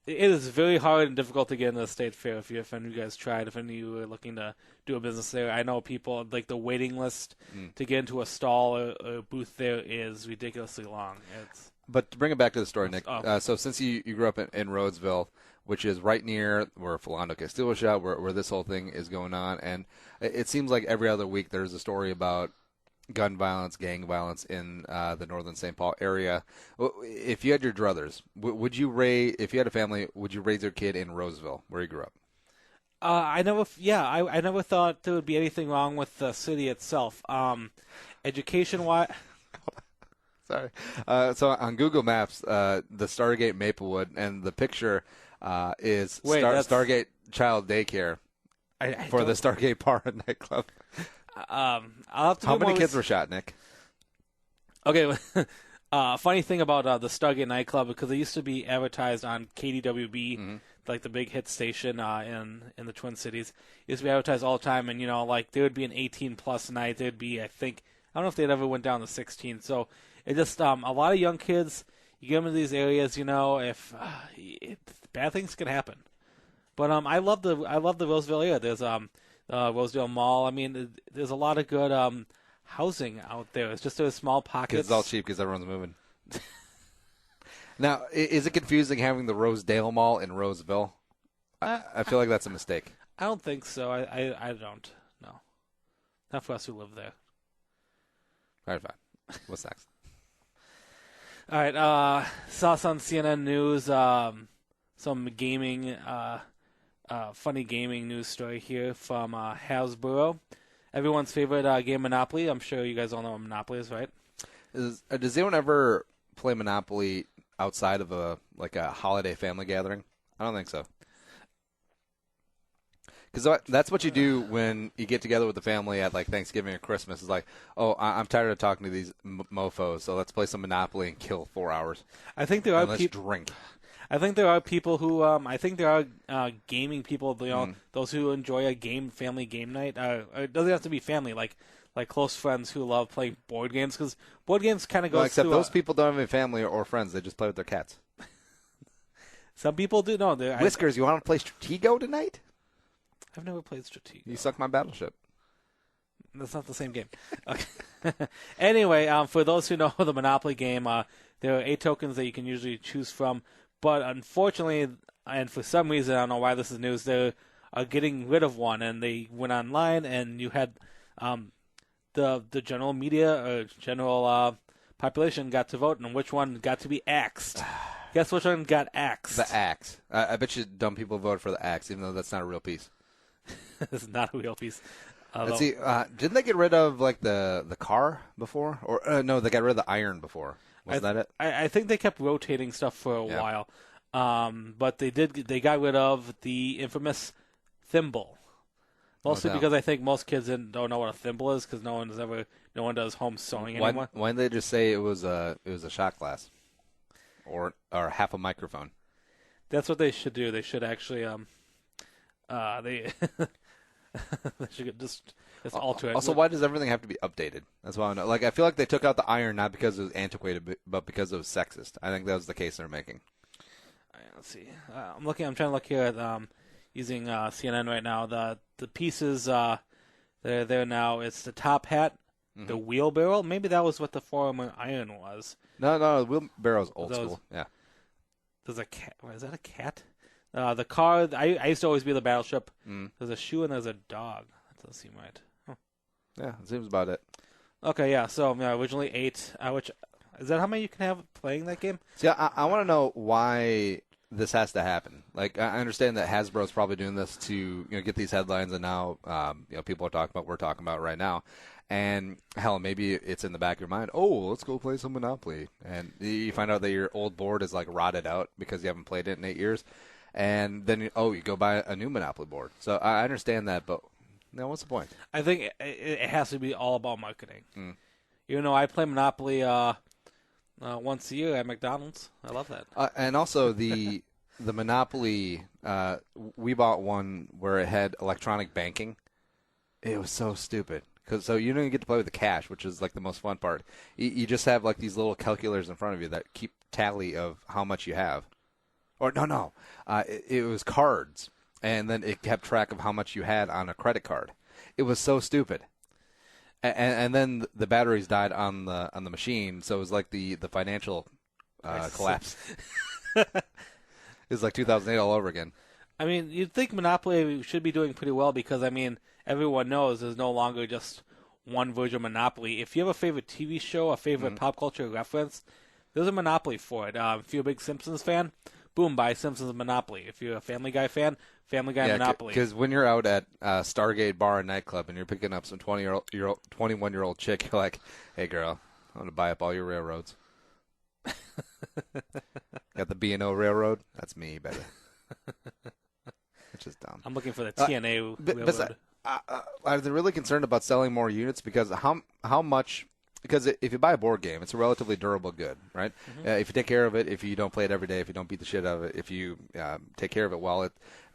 S2: It is very hard and difficult to get into the state fair. If any of you guys tried, if any of you are looking to do a business there, I know people like the waiting list to get into a stall or a booth there is ridiculously long.
S1: But to bring it back to the story, Nick, so since you grew up in Rhodesville, which is right near where Philando Castile was shot, where this whole thing is going on, and it seems like every other week there's a story about gun violence, gang violence in the northern St. Paul area. If you had your druthers, would you raise, if you had a family, would you raise your kid in Roseville, where you grew up?
S2: I never thought there would be anything wrong with the city itself. Education-wise...
S1: Sorry. So on Google Maps, the Stargate Maplewood, and the picture is Stargate Child Daycare for the Stargate Bar and Nightclub.
S2: I'll have to
S1: How many kids were shot, Nick?
S2: Okay, funny thing about the Stargate nightclub, because it used to be advertised on KDWB, like the big hit station in the Twin Cities. It used to be advertised all the time, and like there would be an 18+ night. There'd be, I don't know if they'd ever went down to 16. So it just a lot of young kids. You get them in these areas, if bad things can happen. But I love the Roseville area. There's Rosedale Mall. I mean, there's a lot of good housing out there. It's just those small pockets.
S1: It's all cheap because everyone's moving. Now, is it confusing having the Rosedale Mall in Roseville? I feel like that's a mistake.
S2: I don't think so. I don't. No. Not for us who live there.
S1: All right, fine. What's next?
S2: All right. Saw some CNN News, some gaming, funny gaming news story here from Hasbro. Everyone's favorite game, Monopoly. I'm sure you guys all know what Monopoly is, right?
S1: Does anyone ever play Monopoly outside of a holiday family gathering? I don't think so. Because that's what you do when you get together with the family at Thanksgiving or Christmas. It's like, oh, I'm tired of talking to these mofos, so let's play some Monopoly and kill 4 hours.
S2: I think there are
S1: let's drink.
S2: I think there are people who I think there are gaming people, those who enjoy a family game night. It doesn't have to be family, like close friends who love playing board games, because board games kind of go.
S1: Except those people don't have any family or friends; they just play with their cats.
S2: Some people do. No,
S1: Whiskers, you want to play Stratego tonight?
S2: I've never played Stratego.
S1: You suck my battleship.
S2: That's not the same game. Okay. Anyway, for those who know the Monopoly game, there are 8 tokens that you can usually choose from. But unfortunately, and for some reason, I don't know why this is news, they are getting rid of one. And they went online, and you had the general media or general population got to vote on which one got to be axed. Guess which one got axed?
S1: The axe. I bet you dumb people voted for the axe, even though that's not a real piece.
S2: It's not a real piece.
S1: Let's see. Didn't they get rid of the car before? Or no, they got rid of the iron before. Was that it?
S2: I think they kept rotating stuff for a while, but they got rid of the infamous thimble, mostly because I think most kids don't know what a thimble is, because no one does home sewing anymore.
S1: Why didn't they just say it was a shot glass, or half a microphone?
S2: That's what they should do. They should actually they should just alter it.
S1: Also, why does everything have to be updated? That's why I know. I feel like they took out the iron not because it was antiquated, but because it was sexist. I think that was the case they're making.
S2: Let's see. I'm trying to look here at using CNN right now. The pieces they're there now. It's the top hat, the wheelbarrow. Maybe that was what the former iron was.
S1: No, the wheelbarrow's old school. Yeah.
S2: There's a cat. Is that a cat? The car. I used to always be the battleship. There's a shoe and there's a dog. That doesn't seem right. Huh.
S1: Yeah, that seems about it.
S2: Okay, yeah. So originally 8. Which is that how many you can have playing that game?
S1: See, I want to know why this has to happen. I understand that Hasbro's probably doing this to get these headlines, and now people are talking about we're talking about right now. And hell, maybe it's in the back of your mind. Oh, let's go play some Monopoly, and you find out that your old board is rotted out because you haven't played it in 8 years. And then, you go buy a new Monopoly board. So I understand that, but what's the point?
S2: I think it has to be all about marketing. Even though I play Monopoly once a year at McDonald's. I love that.
S1: And also the Monopoly, we bought one where it had electronic banking. It was so stupid. So you don't even get to play with the cash, which is the most fun part. You just have these little calculators in front of you that keep tally of how much you have. Or no. It was cards, and then it kept track of how much you had on a credit card. It was so stupid. And then the batteries died on the machine, so it was like the financial collapse. It was like 2008 all over again.
S2: I mean, you'd think Monopoly should be doing pretty well because everyone knows there's no longer just one version of Monopoly. If you have a favorite TV show, a favorite pop culture reference, there's a Monopoly for it. If you're a big Simpsons fan, boom, buy Simpsons Monopoly. If you're a Family Guy fan, Family Guy Monopoly.
S1: Because when you're out at Stargate Bar and Nightclub and you're picking up some 21-year-old chick, you're like, hey, girl, I'm going to buy up all your railroads. Got the B&O Railroad? That's me, baby. Which is dumb.
S2: I'm looking for the TNA Railroad.
S1: Are they really concerned about selling more units? Because how much... Because if you buy a board game, it's a relatively durable good, right? If you take care of it, if you don't play it every day, if you don't beat the shit out of it, if you take care of it well,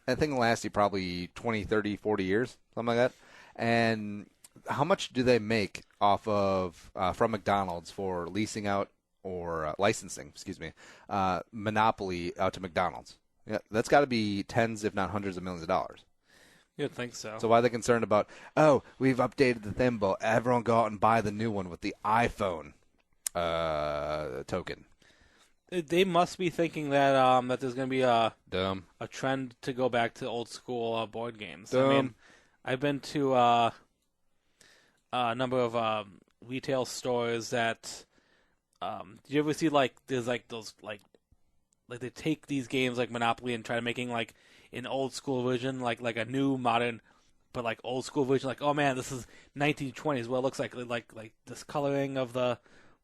S1: I think it'll last you probably 20, 30, 40 years, something like that. And how much do they make off of from McDonald's for leasing out or licensing, Monopoly out to McDonald's? Yeah, that's got to be tens, if not hundreds of millions of dollars.
S2: You'd think so.
S1: So why are they concerned about, we've updated the thimble, everyone go out and buy the new one with the iPhone token?
S2: They must be thinking that that there's going to be a trend to go back to old school board games.
S1: Dumb.
S2: I mean, I've been to a number of retail stores that do you ever see there's those they take these games like Monopoly and try to making an old school version, like a new modern, but old school version. Like, oh man, this is 1920s. Well, it looks like this coloring of the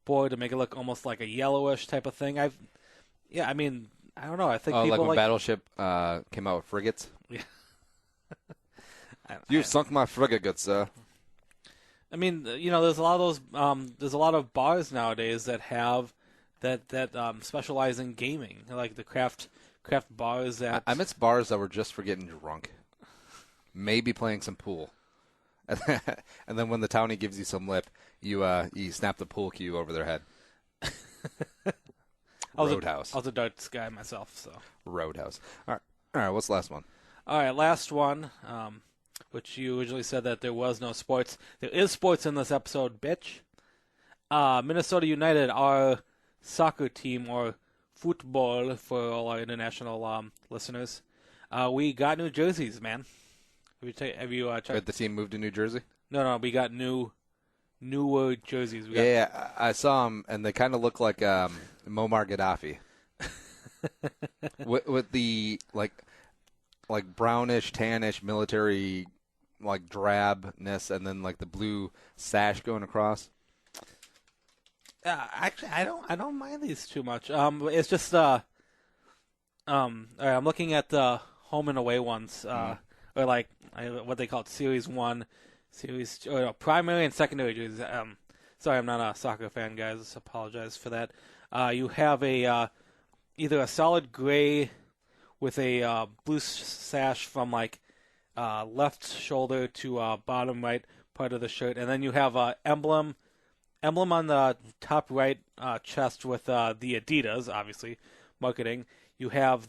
S2: board to make it look almost like a yellowish type of thing. I mean, I don't know. I think people
S1: when Battleship came out with frigates.
S2: Yeah.
S1: You've sunk my frigate, good sir.
S2: I mean, there's a lot of those. There's a lot of bars nowadays that have that specialize in gaming, like the craft bars that...
S1: I miss bars that were just for getting drunk. Maybe playing some pool. And then when the townie gives you some lip, you snap the pool cue over their head. Roadhouse.
S2: I was a darts guy myself, so...
S1: Roadhouse. All right, what's the last one?
S2: All right, last one, which you originally said that there was no sports. There is sports in this episode, bitch. Minnesota United, our soccer team, or... football for all our international listeners. We got new jerseys, man. Have you checked?
S1: Did the team move to New Jersey?
S2: No, we got newer jerseys.
S1: I saw them, and they kind of look like Muammar Gaddafi. with the like brownish, tannish military drabness, and then the blue sash going across.
S2: Actually, I don't mind these too much. It's just all right, I'm looking at the home and away ones, or what they call it, Series 1, Series 2, primary and secondary jerseys. Sorry, I'm not a soccer fan, guys. Apologize for that. You have a either a solid gray with a blue sash from left shoulder to bottom right part of the shirt, and then you have a emblem on the top right chest with the Adidas, obviously, marketing. You have,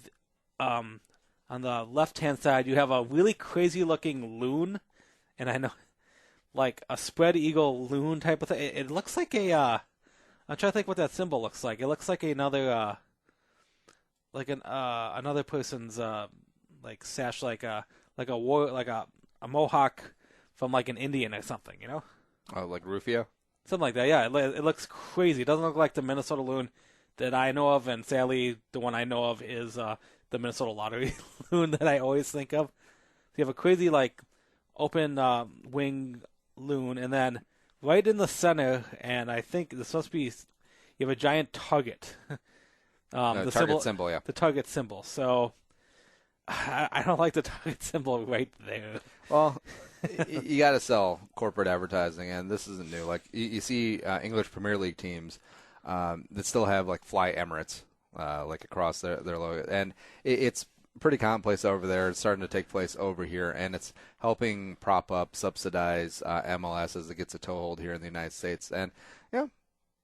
S2: on the left-hand side, you have a really crazy-looking loon, and I know, a spread eagle loon type of thing. It looks like I'm trying to think what that symbol looks like. It looks like another, another person's, sash, a mohawk from, an Indian or something, you know?
S1: Oh, like Rufio?
S2: Something like that, yeah. It looks crazy. It doesn't look like the Minnesota loon that I know of, and sadly, the one I know of is the Minnesota Lottery loon that I always think of. So you have a crazy, open wing loon, and then right in the center, and I think this must be, you have a giant target.
S1: The target symbol, yeah.
S2: The target symbol. So I don't like the target symbol right there.
S1: Well, you got to sell corporate advertising, and this isn't new. You see English Premier League teams that still have Fly Emirates across their logo, and it's pretty commonplace over there. It's starting to take place over here, and it's helping prop up, subsidize MLS as it gets a toehold here in the United States. And I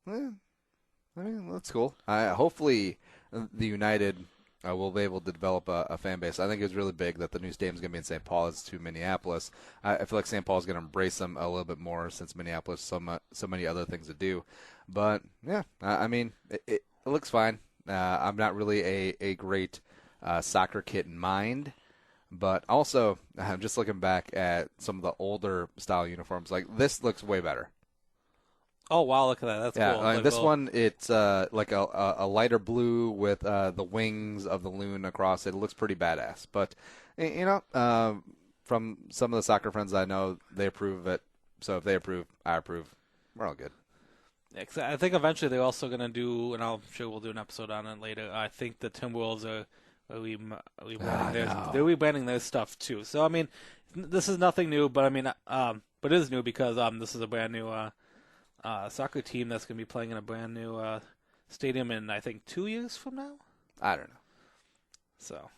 S1: mean that's cool. Hopefully, the United. We'll be able to develop a fan base. I think it was really big that the new stadium is going to be in St. Paul as to Minneapolis. I feel like St. Paul is going to embrace them a little bit more since Minneapolis has so many other things to do. But, yeah, I mean, it looks fine. I'm not really a great soccer kid in mind, But also, I'm just looking back at some of the older style uniforms. Like, this looks way better.
S2: Oh, wow, look at that. That's cool.
S1: Yeah, this one, it's like a lighter blue with the wings of the loon across it. It looks pretty badass. But, from some of the soccer friends I know, they approve of it. So if they approve, I approve. We're all good.
S2: Yeah, 'cause I think eventually they're also going to do, and I'm sure we'll do an episode on it later, I think the Timberwolves are rebranding their stuff too. So, I mean, this is nothing new, but I mean, but it is new because this is a brand new soccer team that's going to be playing in a brand new stadium in, I think, 2 years from now?
S1: I don't know.
S2: So,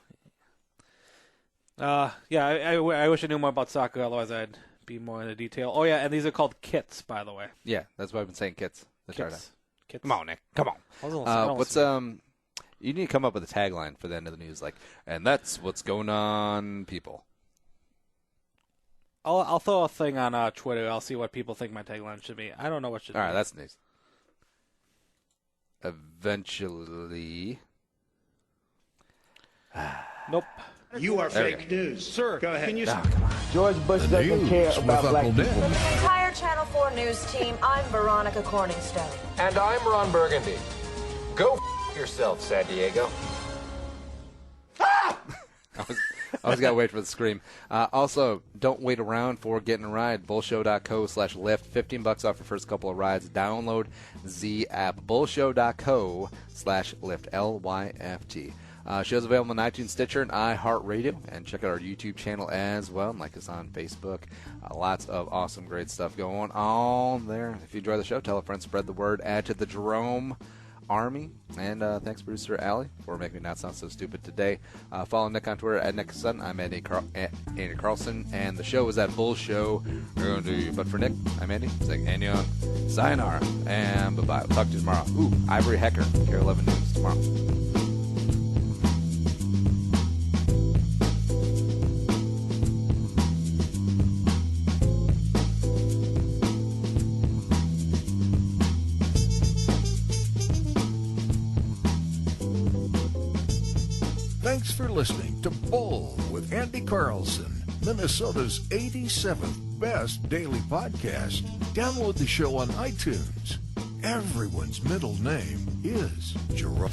S2: yeah, I wish I knew more about soccer, otherwise I'd be more into detail. Oh, yeah, and these are called kits, by the way.
S1: Yeah, that's why I've been saying kits.
S2: Kits.
S1: Come on, Nick. Come on. What's you need to come up with a tagline for the end of the news, like, and that's what's going on, people.
S2: I'll throw a thing on Twitter. I'll see what people think my tagline should be. I don't know what should be.
S1: All right, that's news. Eventually.
S2: Nope.
S7: You are fake news. Sir, go ahead. Can you...
S10: George Bush doesn't care about black people.
S11: From the entire Channel 4 news team, I'm Veronica Corningstone.
S12: And I'm Ron Burgundy. Go yourself, San Diego.
S1: I was got to wait for the scream. Also, don't wait around for getting a ride. Bullshow.co/lift. $15 off your first couple of rides. Download the app. Bullshow.co/lift. LYFT. Show's available on iTunes, Stitcher, and iHeartRadio. And check out our YouTube channel as well. And like us on Facebook. Lots of awesome, great stuff going on there. If you enjoy the show, tell a friend, spread the word, add to the Jerome Army. And thanks, producer Allie, for making me not sound so stupid today. Follow Nick on Twitter at Nick Sutton. I'm Andy Carlson, and the show is at Bull Show. But for Nick, I'm Andy. Saying Annyeong, sayonara, and bye-bye. We'll talk to you tomorrow. Ivory Hecker, Care 11 News tomorrow.
S6: Thanks for listening to Bull with Andy Carlson, Minnesota's 87th best daily podcast. Download the show on iTunes. Everyone's middle name is Jerome.